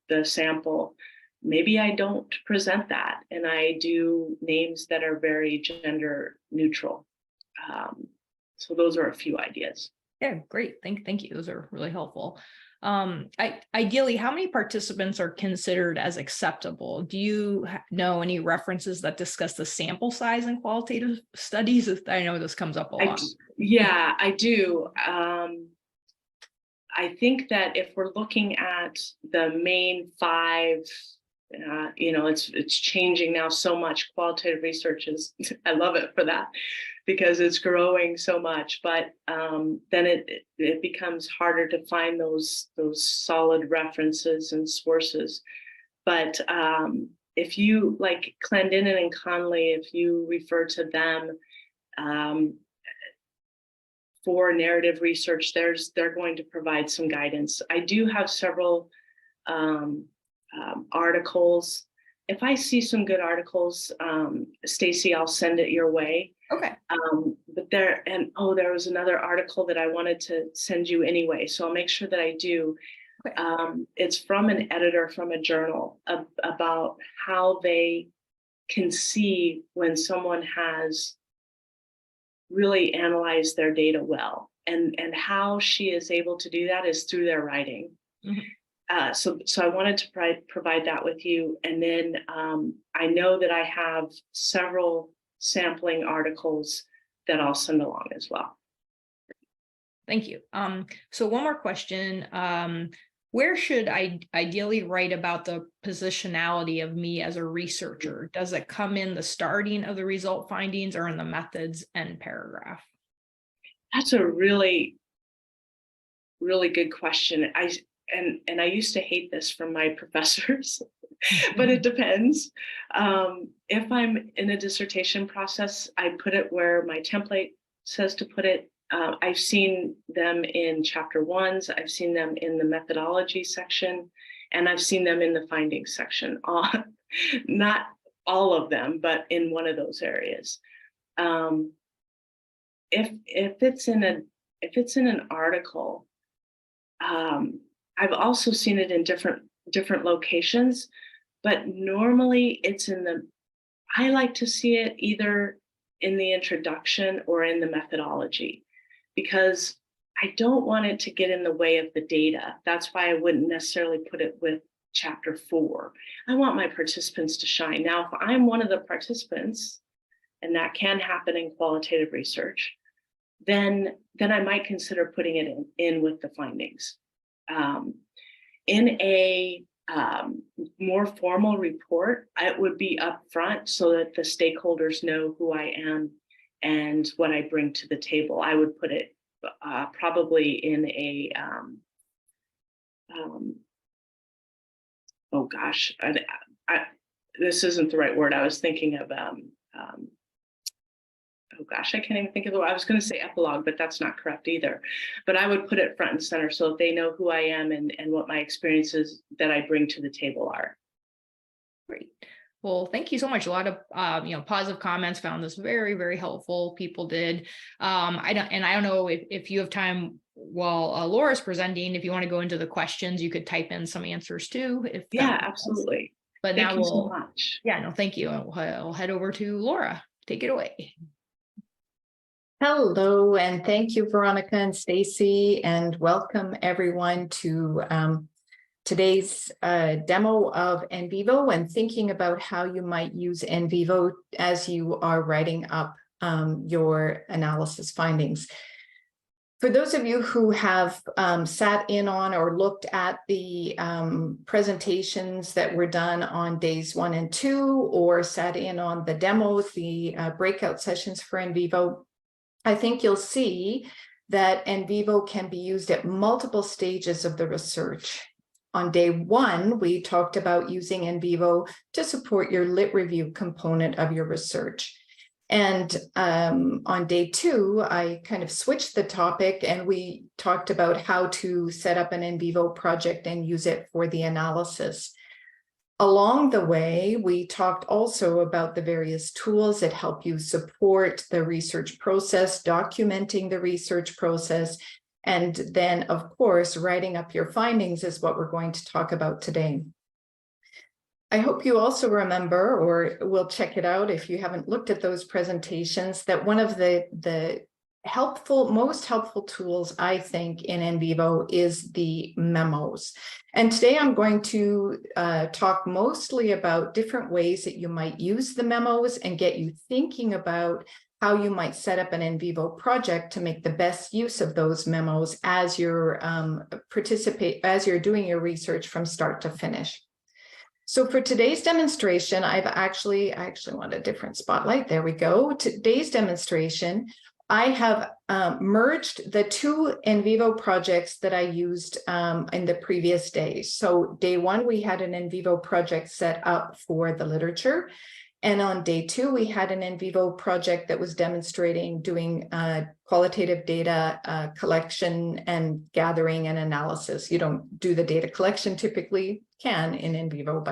the sample, maybe I don't present that, and I do names that are very gender neutral. So those are a few ideas. Yeah, great. Thank you. Those are really helpful. Ideally, how many participants are considered as acceptable? Do you know any references that discuss the sample size in qualitative studies? I know this comes up a lot. Yeah, I do. I think that if we're looking at the main five, it's changing now so much. Qualitative research I love it for that, because it's growing so much. But then it becomes harder to find those solid references and sources. But if you, like Clendenin and Conley, if you refer to them for narrative research, they're going to provide some guidance. I do have several articles. If I see some good articles, Stacy, I'll send it your way. Okay. But there was another article that I wanted to send you anyway, so I'll make sure that I do. Okay. It's from an editor from a journal about how they can see when someone has really analyzed their data well, and how she is able to do that is through their writing. Mm-hmm. So I wanted to provide that with you. And then I know that I have several sampling articles that I'll send along as well. Thank you. So one more question. Where should I ideally write about the positionality of me as a researcher? Does it come in the starting of the result findings or in the methods end paragraph? That's a really, really good question. I used to hate this from my professors, but it depends. If I'm in a dissertation process, I put it where my template says to put it. I've seen them in chapter 1s, I've seen them in the methodology section, and I've seen them in the findings section. Not all of them, but in one of those areas. If it's in an article, I've also seen it in different locations, but normally it's I like to see it either in the introduction or in the methodology, because I don't want it to get in the way of the data. That's why I wouldn't necessarily put it with chapter 4. I want my participants to shine. Now, if I'm one of the participants, and that can happen in qualitative research, then I might consider putting it in with the findings. In a more formal report, it would be upfront so that the stakeholders know who I am and what I bring to the table. I would put it probably in a, oh gosh, this isn't the right word. I was thinking of, oh gosh, I can't even think of the word. I was going to say epilogue, but that's not correct either. But I would put it front and center so that they know who I am and what my experiences that I bring to the table are. Great. Well, thank you so much. A lot of positive comments. Found this very, very helpful. People did. I don't know if you have time while Laura's presenting. If you want to go into the questions, you could type in some answers too. Yeah, absolutely. But thank now you so much. Yeah, no, thank you. I'll head over to Laura. Take it away. Hello, and thank you, Veronica and Stacy, and welcome everyone to today's demo of NVivo and thinking about how you might use NVivo as you are writing up your analysis findings. For those of you who have sat in on or looked at the presentations that were done on days 1 and 2, or sat in on the demos, the breakout sessions for NVivo, I think you'll see that NVivo can be used at multiple stages of the research. On day 1, we talked about using NVivo to support your lit review component of your research. And on day 2, I kind of switched the topic and we talked about how to set up an NVivo project and use it for the analysis. Along the way, we talked also about the various tools that help you support the research process, documenting the research process, and then, of course, writing up your findings is what we're going to talk about today. I hope you also remember, or will check it out if you haven't looked at those presentations, that one of the most helpful tools, I think, in NVivo is the memos. And today I'm going to talk mostly about different ways that you might use the memos and get you thinking about how you might set up an NVivo project to make the best use of those memos as you're doing your research from start to finish. So for today's demonstration, I actually want a different spotlight. There we go. Today's demonstration, I have merged the 2 NVivo projects that I used in the previous days. So day 1, we had an NVivo project set up for the literature. And on day 2, we had an NVivo project that was demonstrating doing qualitative data collection and gathering and analysis. You don't do the data collection, typically can in NVivo,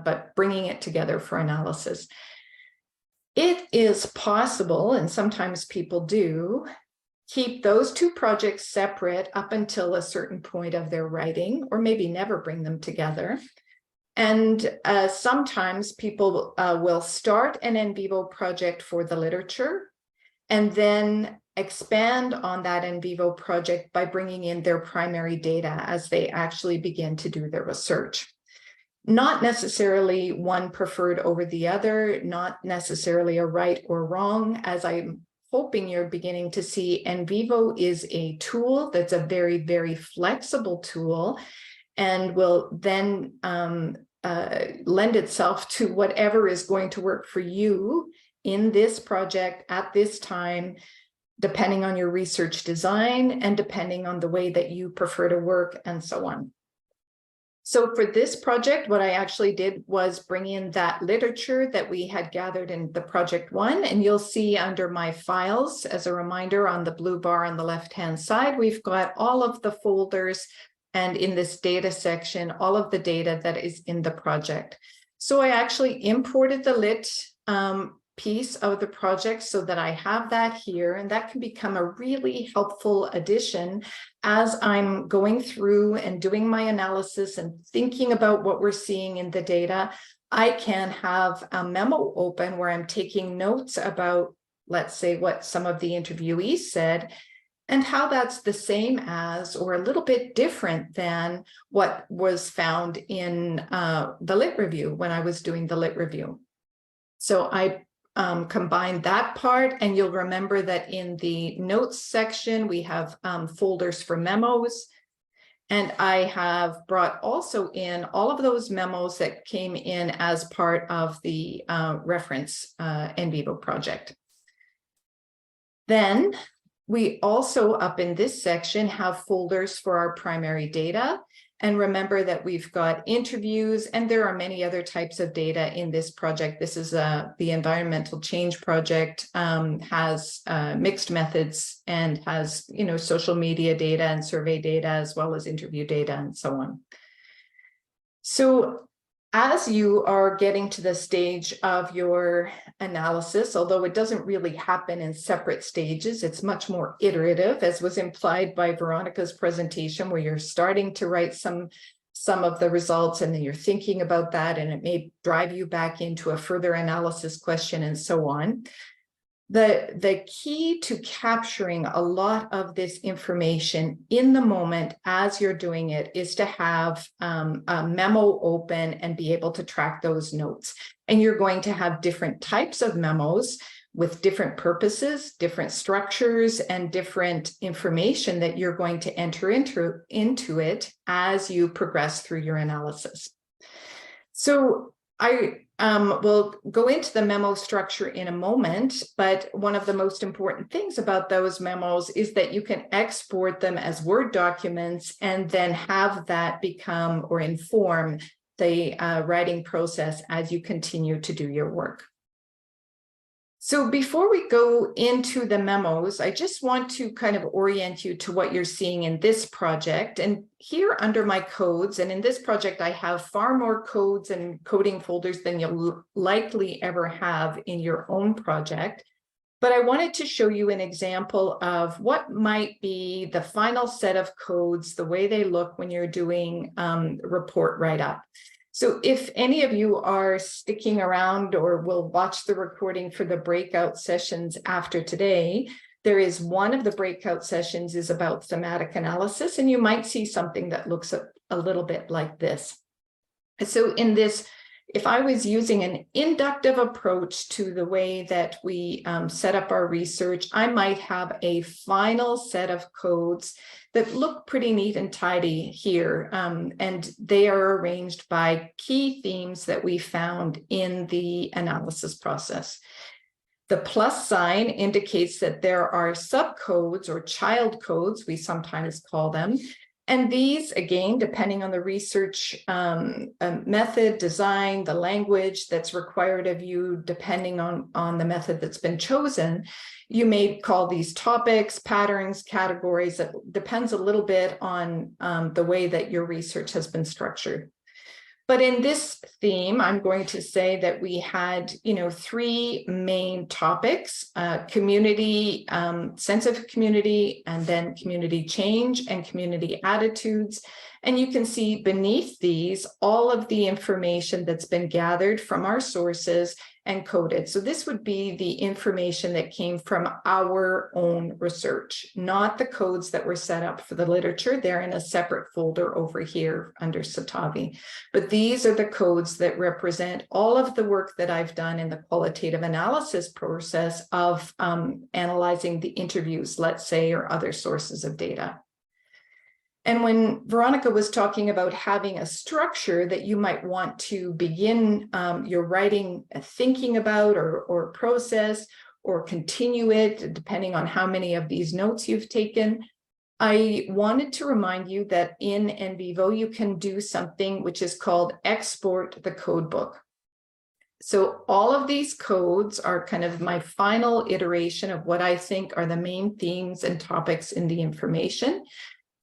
but bringing it together for analysis. It is possible, and sometimes people do, keep those 2 projects separate up until a certain point of their writing, or maybe never bring them together. And sometimes people will start an NVivo project for the literature and then expand on that NVivo project by bringing in their primary data as they actually begin to do their research. Not necessarily one preferred over the other, not necessarily a right or wrong. As I'm hoping you're beginning to see, NVivo is a tool that's a very, very flexible tool and will then lend itself to whatever is going to work for you in this project at this time, depending on your research design and depending on the way that you prefer to work and so on. So for this project, what I actually did was bring in that literature that we had gathered in the project 1, and you'll see under my files, as a reminder, on the blue bar on the left-hand side, we've got all of the folders, and in this data section, all of the data that is in the project. So I actually imported the lit piece of the project so that I have that here, and that can become a really helpful addition as I'm going through and doing my analysis and thinking about what we're seeing in the data. I can have a memo open where I'm taking notes about, let's say, what some of the interviewees said, and how that's the same as or a little bit different than what was found in the lit review when I was doing the lit review. So I combined that part, and you'll remember that in the notes section, we have folders for memos. And I have brought also in all of those memos that came in as part of the reference NVivo project. Then we also, up in this section, have folders for our primary data. And remember that we've got interviews, and there are many other types of data in this project. This is the environmental change project, has mixed methods and has, you know, social media data and survey data, as well as interview data and so on. So as you are getting to the stage of your analysis, although it doesn't really happen in separate stages, it's much more iterative, as was implied by Veronica's presentation, where you're starting to write some of the results, and then you're thinking about that, and it may drive you back into a further analysis question and so on. The key to capturing a lot of this information in the moment as you're doing it is to have a memo open and be able to track those notes. And you're going to have different types of memos with different purposes, different structures, and different information that you're going to enter into it as you progress through your analysis. So I will go into the memo structure in a moment, but one of the most important things about those memos is that you can export them as Word documents and then have that become or inform the writing process as you continue to do your work. So before we go into the memos, I just want to kind of orient you to what you're seeing in this project. And here under my codes, and in this project, I have far more codes and coding folders than you'll likely ever have in your own project. But I wanted to show you an example of what might be the final set of codes, the way they look when you're doing report write-up. So if any of you are sticking around or will watch the recording for the breakout sessions after today, there is one of the breakout sessions is about thematic analysis, and you might see something that looks a little bit like this. So in this, if I was using an inductive approach to the way that we set up our research, I might have a final set of codes that look pretty neat and tidy here. And they are arranged by key themes that we found in the analysis process. The plus sign indicates that there are subcodes or child codes, we sometimes call them. And these, again, depending on the research method, design, the language that's required of you, depending on the method that's been chosen, you may call these topics, patterns, categories. It depends a little bit on the way that your research has been structured. But in this theme, I'm going to say that we had, three main topics: community, sense of community, and then community change and community attitudes. And you can see beneath these all of the information that's been gathered from our sources and coded. So this would be the information that came from our own research, not the codes that were set up for the literature. They're in a separate folder over here under Citavi. But these are the codes that represent all of the work that I've done in the qualitative analysis process of analyzing the interviews, let's say, or other sources of data. And when Veronica was talking about having a structure that you might want to begin your writing thinking about or process or continue it, depending on how many of these notes you've taken, I wanted to remind you that in NVivo, you can do something which is called export the codebook. So all of these codes are kind of my final iteration of what I think are the main themes and topics in the information.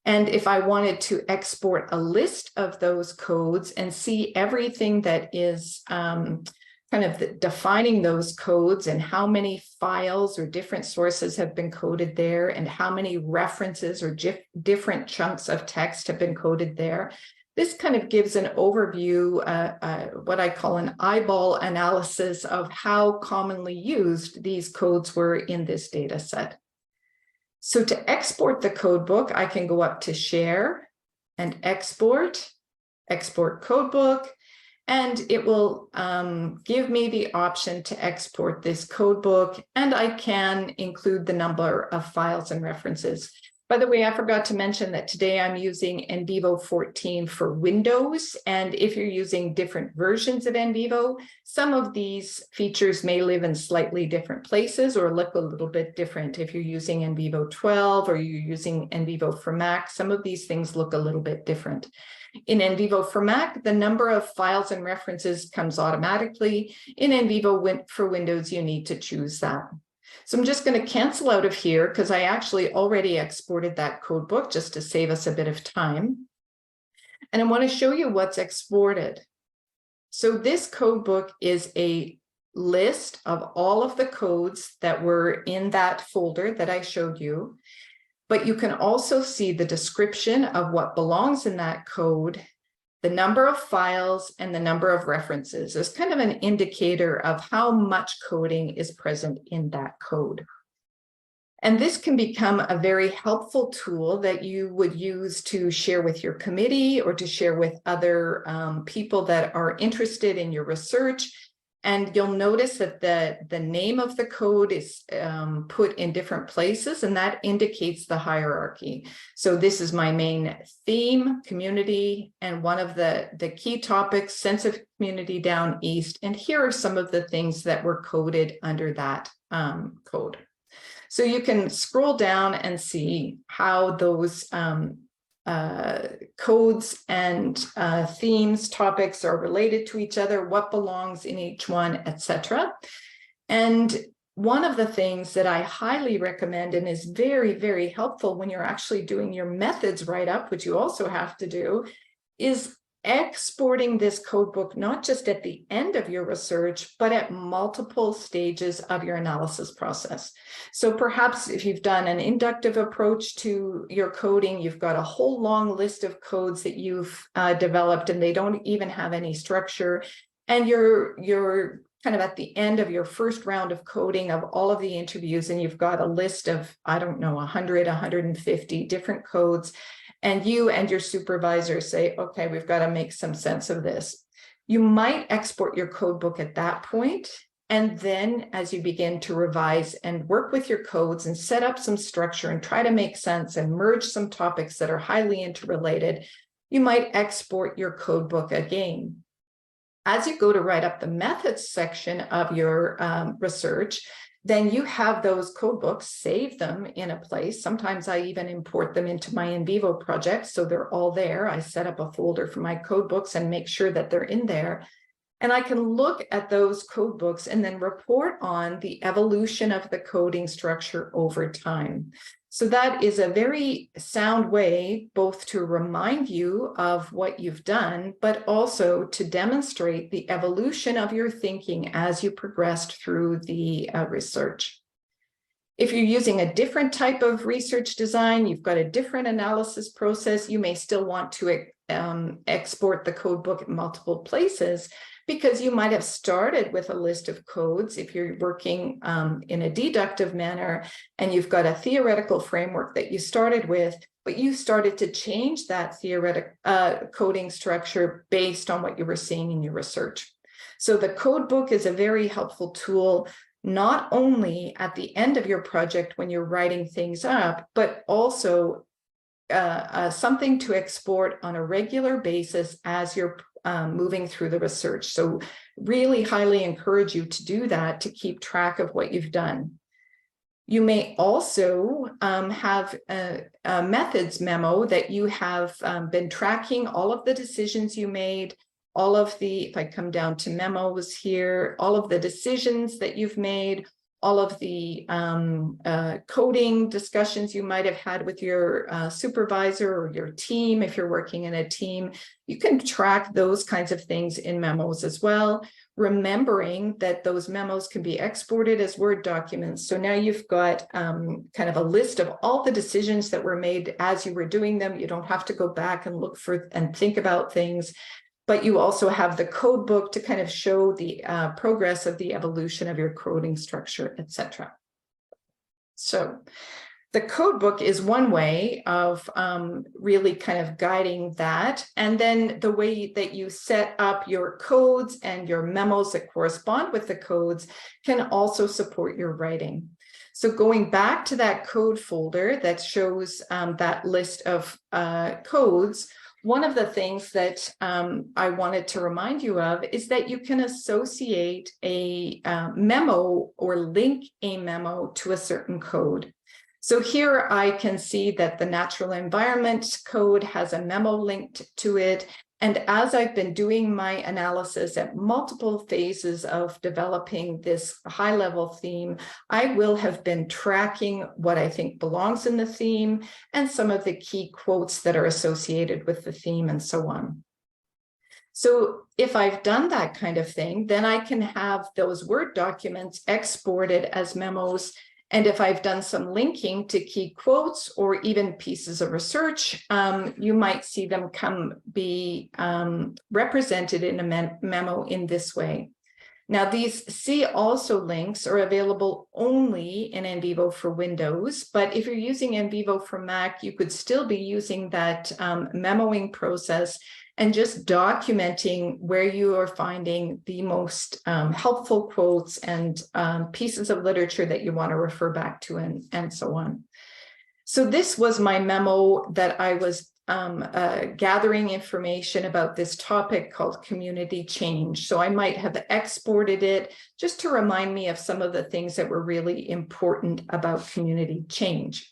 And if I wanted to export a list of those codes and see everything that is kind of defining those codes and how many files or different sources have been coded there and how many references or different chunks of text have been coded there, this kind of gives an overview, what I call an eyeball analysis of how commonly used these codes were in this data set. So to export the code book, I can go up to Share and Export Code Book, and it will give me the option to export this code book, and I can include the number of files and references. By the way, I forgot to mention that today I'm using NVivo 14 for Windows, and if you're using different versions of NVivo, some of these features may live in slightly different places or look a little bit different. If you're using NVivo 12 or you're using NVivo for Mac, some of these things look a little bit different. In NVivo for Mac, the number of files and references comes automatically. In NVivo for Windows, you need to choose that. So I'm just going to cancel out of here because I actually already exported that code book just to save us a bit of time. And I want to show you what's exported. So this code book is a list of all of the codes that were in that folder that I showed you. But you can also see the description of what belongs in that code, the number of files, and the number of references. It's kind of an indicator of how much coding is present in that code. And this can become a very helpful tool that you would use to share with your committee or to share with other people that are interested in your research. And you'll notice that the name of the code is put in different places, and that indicates the hierarchy. So this is my main theme, community, and one of the key topics, sense of community down east. And here are some of the things that were coded under that code. So you can scroll down and see how those codes and themes, topics are related to each other, what belongs in each one, etc. And one of the things that I highly recommend and is very, very helpful when you're actually doing your methods write-up, which you also have to do, is exporting this code book, not just at the end of your research, but at multiple stages of your analysis process. So perhaps if you've done an inductive approach to your coding, you've got a whole long list of codes that you've developed and they don't even have any structure. And you're kind of at the end of your first round of coding of all of the interviews, and you've got a list of, I don't know, 100, 150 different codes. And you and your supervisor say, okay, we've got to make some sense of this. You might export your code book at that point. And then as you begin to revise and work with your codes and set up some structure and try to make sense and merge some topics that are highly interrelated, you might export your code book again. As you go to write up the methods section of your research, then you have those code books, save them in a place. Sometimes I even import them into my NVivo project, so they're all there. I set up a folder for my code books and make sure that they're in there. And I can look at those code books and then report on the evolution of the coding structure over time. So that is a very sound way both to remind you of what you've done, but also to demonstrate the evolution of your thinking as you progressed through the research. If you're using a different type of research design, you've got a different analysis process, you may still want to export the code book at multiple places, because you might have started with a list of codes if you're working in a deductive manner and you've got a theoretical framework that you started with, but you started to change that theoretic coding structure based on what you were seeing in your research. So the code book is a very helpful tool, not only at the end of your project when you're writing things up, but also something to export on a regular basis as you're moving through the research. So really highly encourage you to do that to keep track of what you've done. You may also have a methods memo that you have been tracking all of the decisions you made, all of the, if I come down to memos here, all of the decisions that you've made, all of the coding discussions you might have had with your supervisor or your team. If you're working in a team, you can track those kinds of things in memos as well, remembering that those memos can be exported as Word documents. So now you've got kind of a list of all the decisions that were made as you were doing them. You don't have to go back and look for and think about things, but you also have the code book to kind of show the progress of the evolution of your coding structure, etc. So The code book is one way of really kind of guiding that. And then the way that you set up your codes and your memos that correspond with the codes can also support your writing. So going back to that code folder that shows that list of codes, one of the things that I wanted to remind you of is that you can associate a memo or link a memo to a certain code. So here I can see that the natural environment code has a memo linked to it. And as I've been doing my analysis at multiple phases of developing this high-level theme, I will have been tracking what I think belongs in the theme and some of the key quotes that are associated with the theme and so on. So if I've done that kind of thing, then I can have those Word documents exported as memos. And if I've done some linking to key quotes or even pieces of research, you might see them be represented in a memo in this way. Now, these See Also links are available only in NVivo for Windows, but if you're using NVivo for Mac, you could still be using that memoing process and just documenting where you are finding the most helpful quotes and pieces of literature that you want to refer back to and so on. So this was my memo that I was gathering information about this topic called community change. So I might have exported it just to remind me of some of the things that were really important about community change.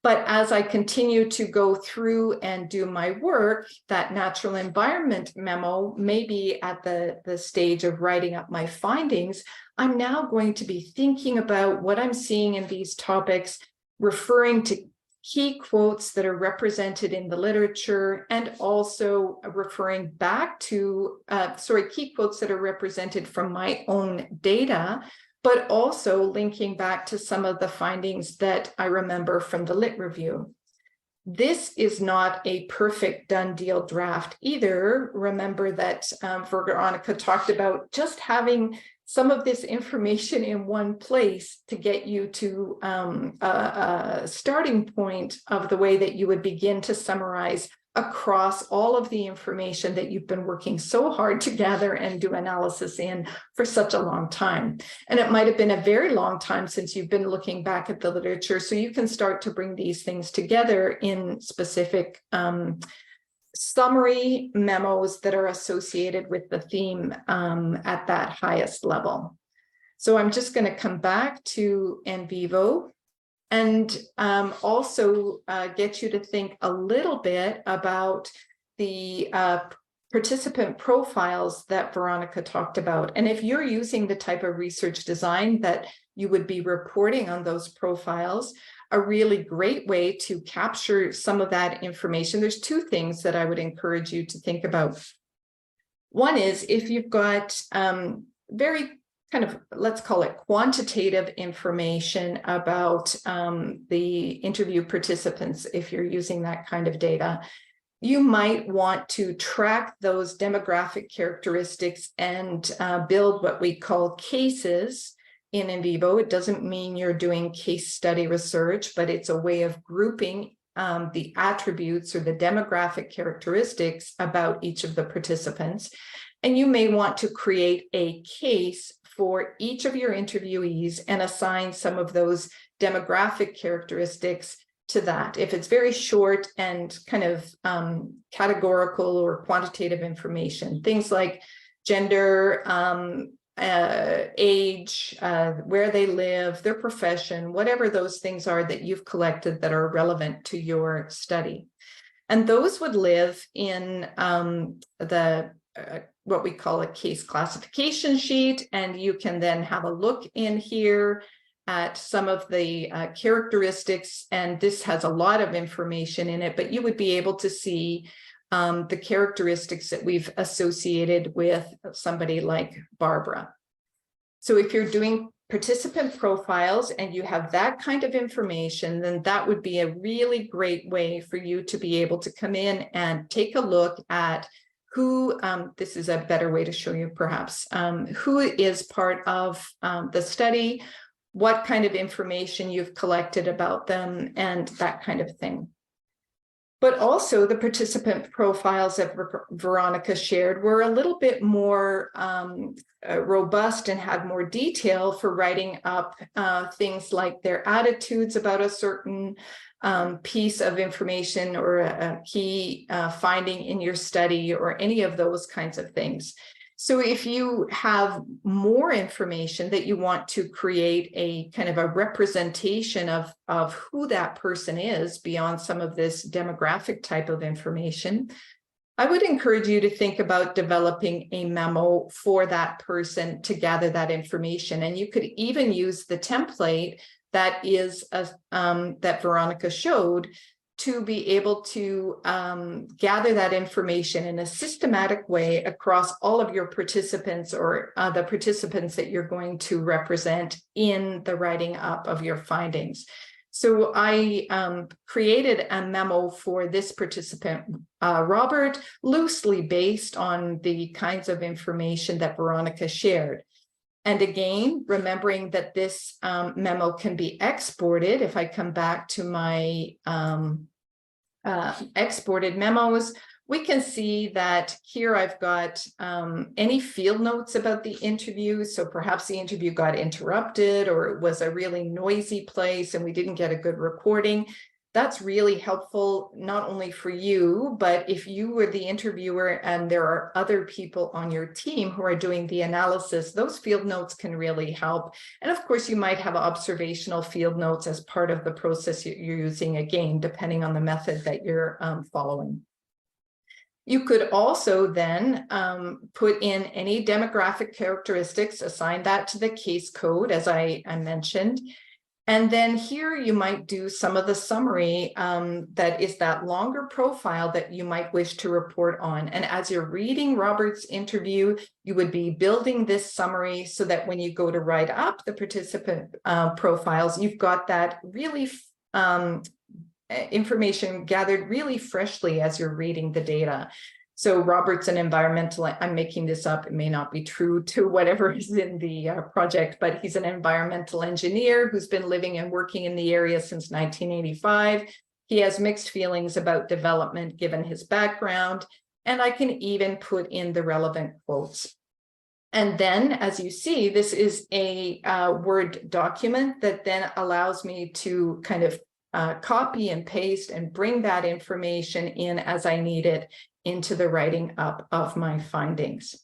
But as I continue to go through and do my work, that natural environment memo, maybe at the stage of writing up my findings, I'm now going to be thinking about what I'm seeing in these topics, referring to key quotes that are represented in the literature, and also referring back to, key quotes that are represented from my own data, but also linking back to some of the findings that I remember from the Lit Review. This is not a perfect done deal draft either. Remember that Veronica talked about just having some of this information in one place to get you to a starting point of the way that you would begin to summarize across all of the information that you've been working so hard to gather and do analysis in for such a long time. And it might have been a very long time since you've been looking back at the literature, so you can start to bring these things together in specific summary memos that are associated with the theme at that highest level. So I'm just going to come back to NVivo and also get you to think a little bit about the participant profiles that Veronica talked about. And if you're using the type of research design that you would be reporting on those profiles, a really great way to capture some of that information, there's two things that I would encourage you to think about. One is if you've got very kind of, let's call it quantitative information about the interview participants, if you're using that kind of data, you might want to track those demographic characteristics and build what we call cases in NVivo. It doesn't mean you're doing case study research, but it's a way of grouping the attributes or the demographic characteristics about each of the participants. And you may want to create a case for each of your interviewees and assign some of those demographic characteristics to that. If it's very short and kind of categorical or quantitative information, things like gender, age, where they live, their profession, whatever those things are that you've collected that are relevant to your study. And those would live in what we call a case classification sheet. And you can then have a look in here at some of the characteristics. And this has a lot of information in it, but you would be able to see the characteristics that we've associated with somebody like Barbara. So if you're doing participant profiles and you have that kind of information, then that would be a really great way for you to be able to come in and take a look at who, this is a better way to show you perhaps, who is part of the study, what kind of information you've collected about them, and that kind of thing. But also the participant profiles that Veronica shared were a little bit more robust and had more detail for writing up things like their attitudes about a certain piece of information or a key finding in your study or any of those kinds of things. So if you have more information that you want to create a kind of a representation of who that person is beyond some of this demographic type of information, I would encourage you to think about developing a memo for that person to gather that information. And you could even use the template that is that Veronica showed to be able to gather that information in a systematic way across all of your participants or the participants that you're going to represent in the writing up of your findings. So I created a memo for this participant, Robert, loosely based on the kinds of information that Veronica shared. And again, remembering that this memo can be exported. If I come back to my exported memos, we can see that here I've got any field notes about the interview. So perhaps the interview got interrupted or it was a really noisy place and we didn't get a good recording. That's really helpful, not only for you, but if you were the interviewer and there are other people on your team who are doing the analysis, those field notes can really help. And of course, you might have observational field notes as part of the process you're using, again, depending on the method that you're following. You could also then put in any demographic characteristics, assign that to the case code, as I mentioned. And then here you might do some of the summary that is that longer profile that you might wish to report on. And as you're reading Robert's interview, you would be building this summary so that when you go to write up the participant profiles, you've got that really information gathered really freshly as you're reading the data. So Robert's an environmental, I'm making this up, it may not be true to whatever is in the project, but he's an environmental engineer who's been living and working in the area since 1985. He has mixed feelings about development given his background, and I can even put in the relevant quotes. And then, as you see, this is a Word document that then allows me to kind of copy and paste and bring that information in as I need it into the writing up of my findings.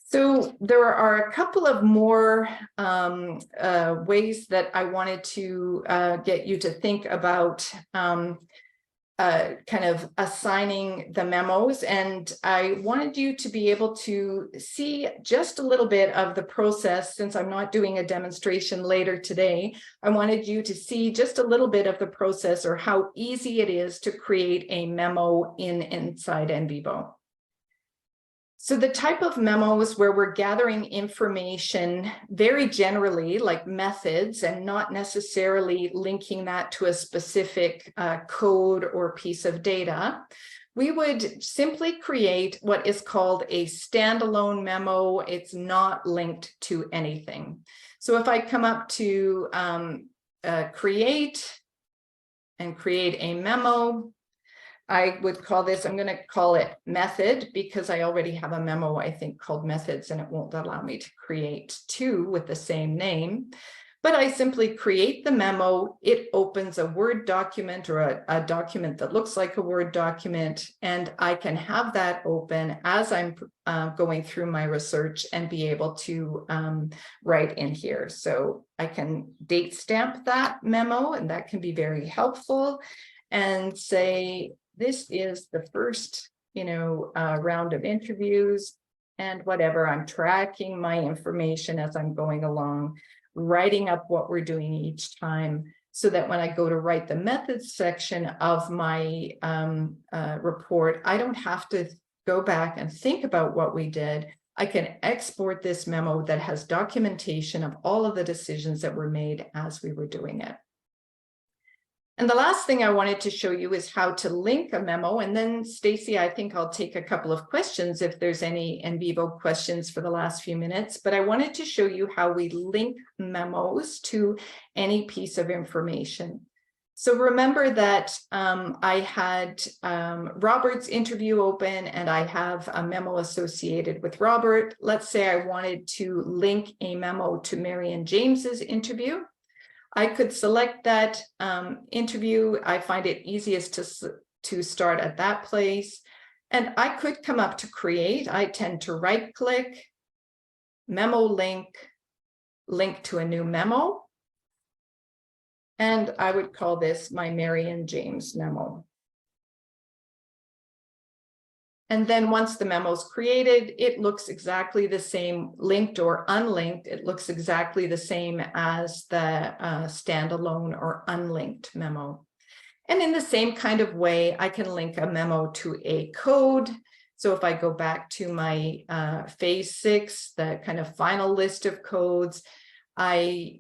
So there are a couple of more ways that I wanted to get you to think about kind of assigning the memos, and I wanted you to be able to see just a little bit of the process. Since I'm not doing a demonstration later today, I wanted you to see just a little bit of the process or how easy it is to create a memo inside NVivo. So the type of memos where we're gathering information very generally, like methods, and not necessarily linking that to a specific code or piece of data, we would simply create what is called a standalone memo. It's not linked to anything. So if I come up to create a memo, I would call this, I'm going to call it method, because I already have a memo, I think, called methods, and it won't allow me to create two with the same name. But I simply create the memo. It opens a Word document or a document that looks like a Word document, and I can have that open as I'm going through my research and be able to write in here. So I can date stamp that memo, and that can be very helpful, and say, this is the first, round of interviews, and whatever. I'm tracking my information as I'm going along, writing up what we're doing each time, so that when I go to write the methods section of my report, I don't have to go back and think about what we did. I can export this memo that has documentation of all of the decisions that were made as we were doing it. And the last thing I wanted to show you is how to link a memo. And then Stacy, I think I'll take a couple of questions if there's any NVivo questions for the last few minutes, but I wanted to show you how we link memos to any piece of information. So remember that I had Robert's interview open and I have a memo associated with Robert. Let's say I wanted to link a memo to Marian James's interview. I could select that interview. I find it easiest to start at that place. And I could come up to create. I tend to right click, memo link, link to a new memo. And I would call this my Marian James memo. And then once the memo is created, it looks exactly the same, linked or unlinked. It looks exactly the same as the standalone or unlinked memo. And in the same kind of way, I can link a memo to a code. So if I go back to my phase 6, the kind of final list of codes, I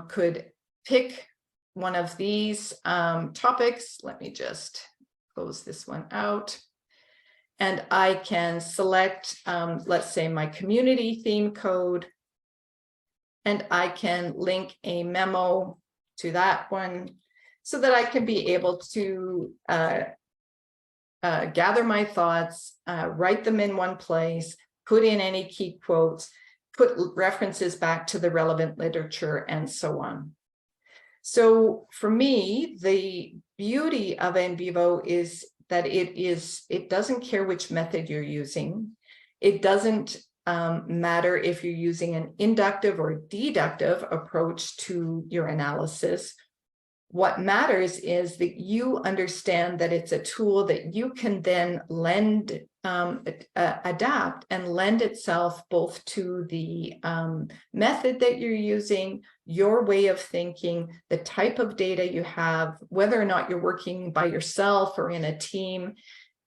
could pick one of these topics. Let me just close this one out. And I can select, let's say, my community theme code. And I can link a memo to that one so that I can be able to gather my thoughts, write them in one place, put in any key quotes, put references back to the relevant literature, and so on. So for me, the beauty of NVivo is that it doesn't care which method you're using. It doesn't matter if you're using an inductive or deductive approach to your analysis. What matters is that you understand that it's a tool that you can then adapt and lend itself both to the method that you're using, your way of thinking, the type of data you have, whether or not you're working by yourself or in a team,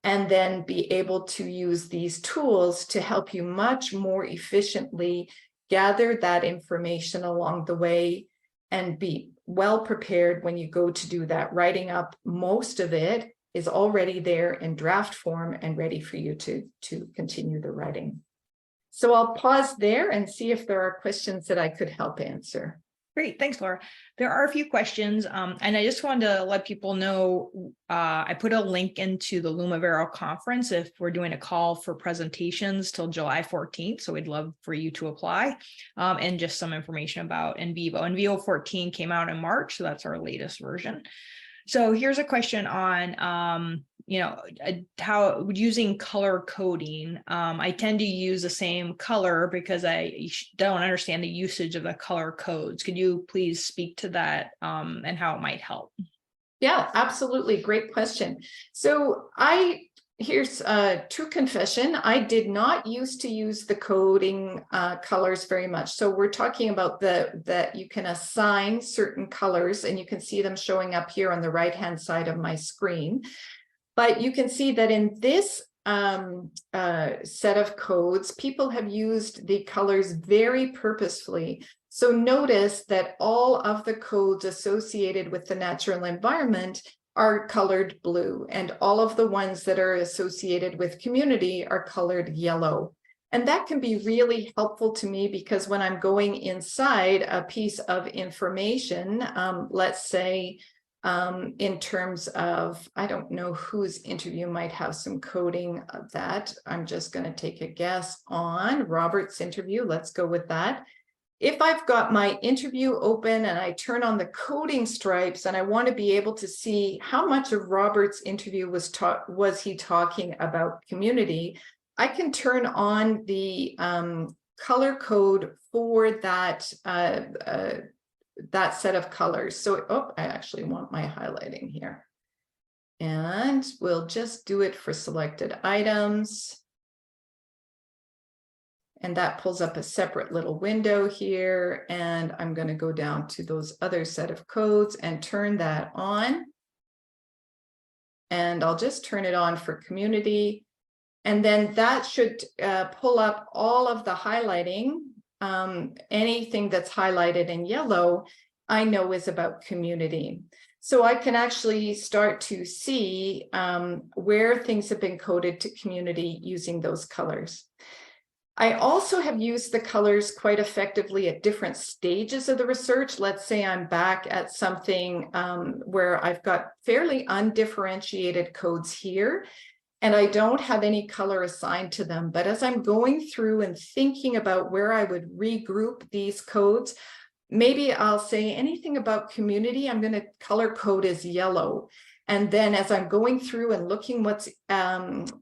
and then be able to use these tools to help you much more efficiently gather that information along the way and be well prepared when you go to do that writing up. Most of it is already there in draft form and ready for you to continue the writing. So I'll pause there and see if there are questions that I could help answer. Great, thanks, Laura. There are a few questions, and I just wanted to let people know I put a link into the Lumivero conference if we're doing a call for presentations till July 14th. So we'd love for you to apply, and just some information about NVivo. NVivo 14 came out in March, so that's our latest version. So here's a question on, how using color coding. I tend to use the same color because I don't understand the usage of the color codes. Could you please speak to that and how it might help? Yeah, absolutely. Great question. So here's a true confession. I did not used to use the coding colors very much. So we're talking about that you can assign certain colors, and you can see them showing up here on the right-hand side of my screen. But you can see that in this set of codes, people have used the colors very purposefully. So notice that all of the codes associated with the natural environment are colored blue, and all of the ones that are associated with community are colored yellow. And that can be really helpful to me because when I'm going inside a piece of information, let's say in terms of, I don't know whose interview might have some coding of that. I'm just going to take a guess on Robert's interview. Let's go with that. If I've got my interview open and I turn on the coding stripes and I want to be able to see how much of Robert's interview was he talking about community, I can turn on the color code for that that set of colors. So, I actually want my highlighting here. And we'll just do it for selected items. And that pulls up a separate little window here. And I'm going to go down to those other set of codes and turn that on. And I'll just turn it on for community. And then that should pull up all of the highlighting. Anything that's highlighted in yellow, I know is about community. So I can actually start to see where things have been coded to community using those colors. I also have used the colors quite effectively at different stages of the research. Let's say I'm back at something where I've got fairly undifferentiated codes here, and I don't have any color assigned to them. But as I'm going through and thinking about where I would regroup these codes, maybe I'll say anything about community, I'm going to color code as yellow. And then as I'm going through and looking what's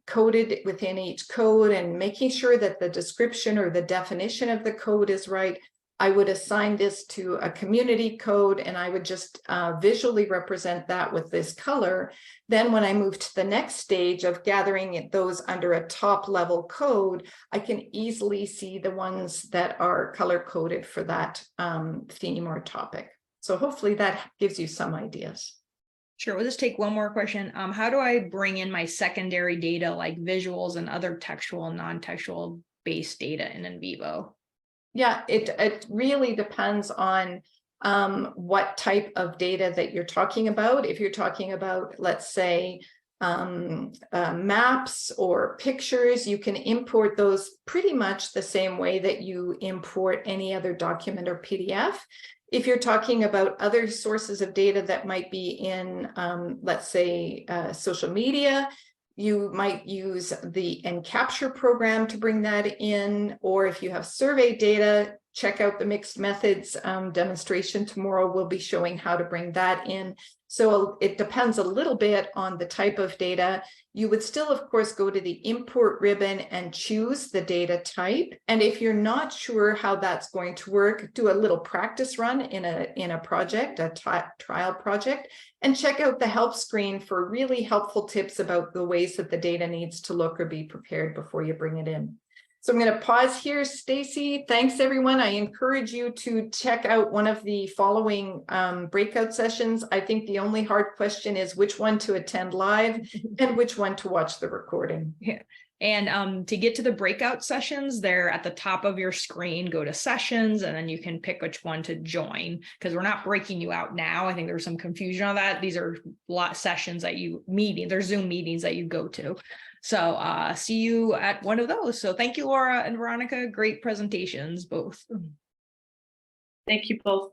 coded within each code and making sure that the description or the definition of the code is right, I would assign this to a community code, and I would just visually represent that with this color. Then when I move to the next stage of gathering those under a top level code, I can easily see the ones that are color coded for that theme or topic. So hopefully that gives you some ideas. Sure. We'll just take one more question. How do I bring in my secondary data like visuals and other textual and non-textual based data in NVivo? Yeah, it really depends on what type of data that you're talking about. If you're talking about, let's say, maps or pictures, you can import those pretty much the same way that you import any other document or PDF. If you're talking about other sources of data that might be in, let's say, social media, you might use the Encapture program to bring that in, or if you have survey data, check out the mixed methods demonstration tomorrow. We'll be showing how to bring that in. So it depends a little bit on the type of data. You would still, of course, go to the import ribbon and choose the data type. And if you're not sure how that's going to work, do a little practice run in a project, a trial project, and check out the help screen for really helpful tips about the ways that the data needs to look or be prepared before you bring it in. So I'm going to pause here. Stacy, thanks everyone. I encourage you to check out one of the following breakout sessions. I think the only hard question is which one to attend live and which one to watch the recording. Yeah. And to get to the breakout sessions, they're at the top of your screen. Go to sessions, and then you can pick which one to join, because we're not breaking you out now. I think there's some confusion on that. These are sessions that there's Zoom meetings that you go to. So see you at one of those. So thank you, Laura and Veronica. Great presentations, both. Thank you both.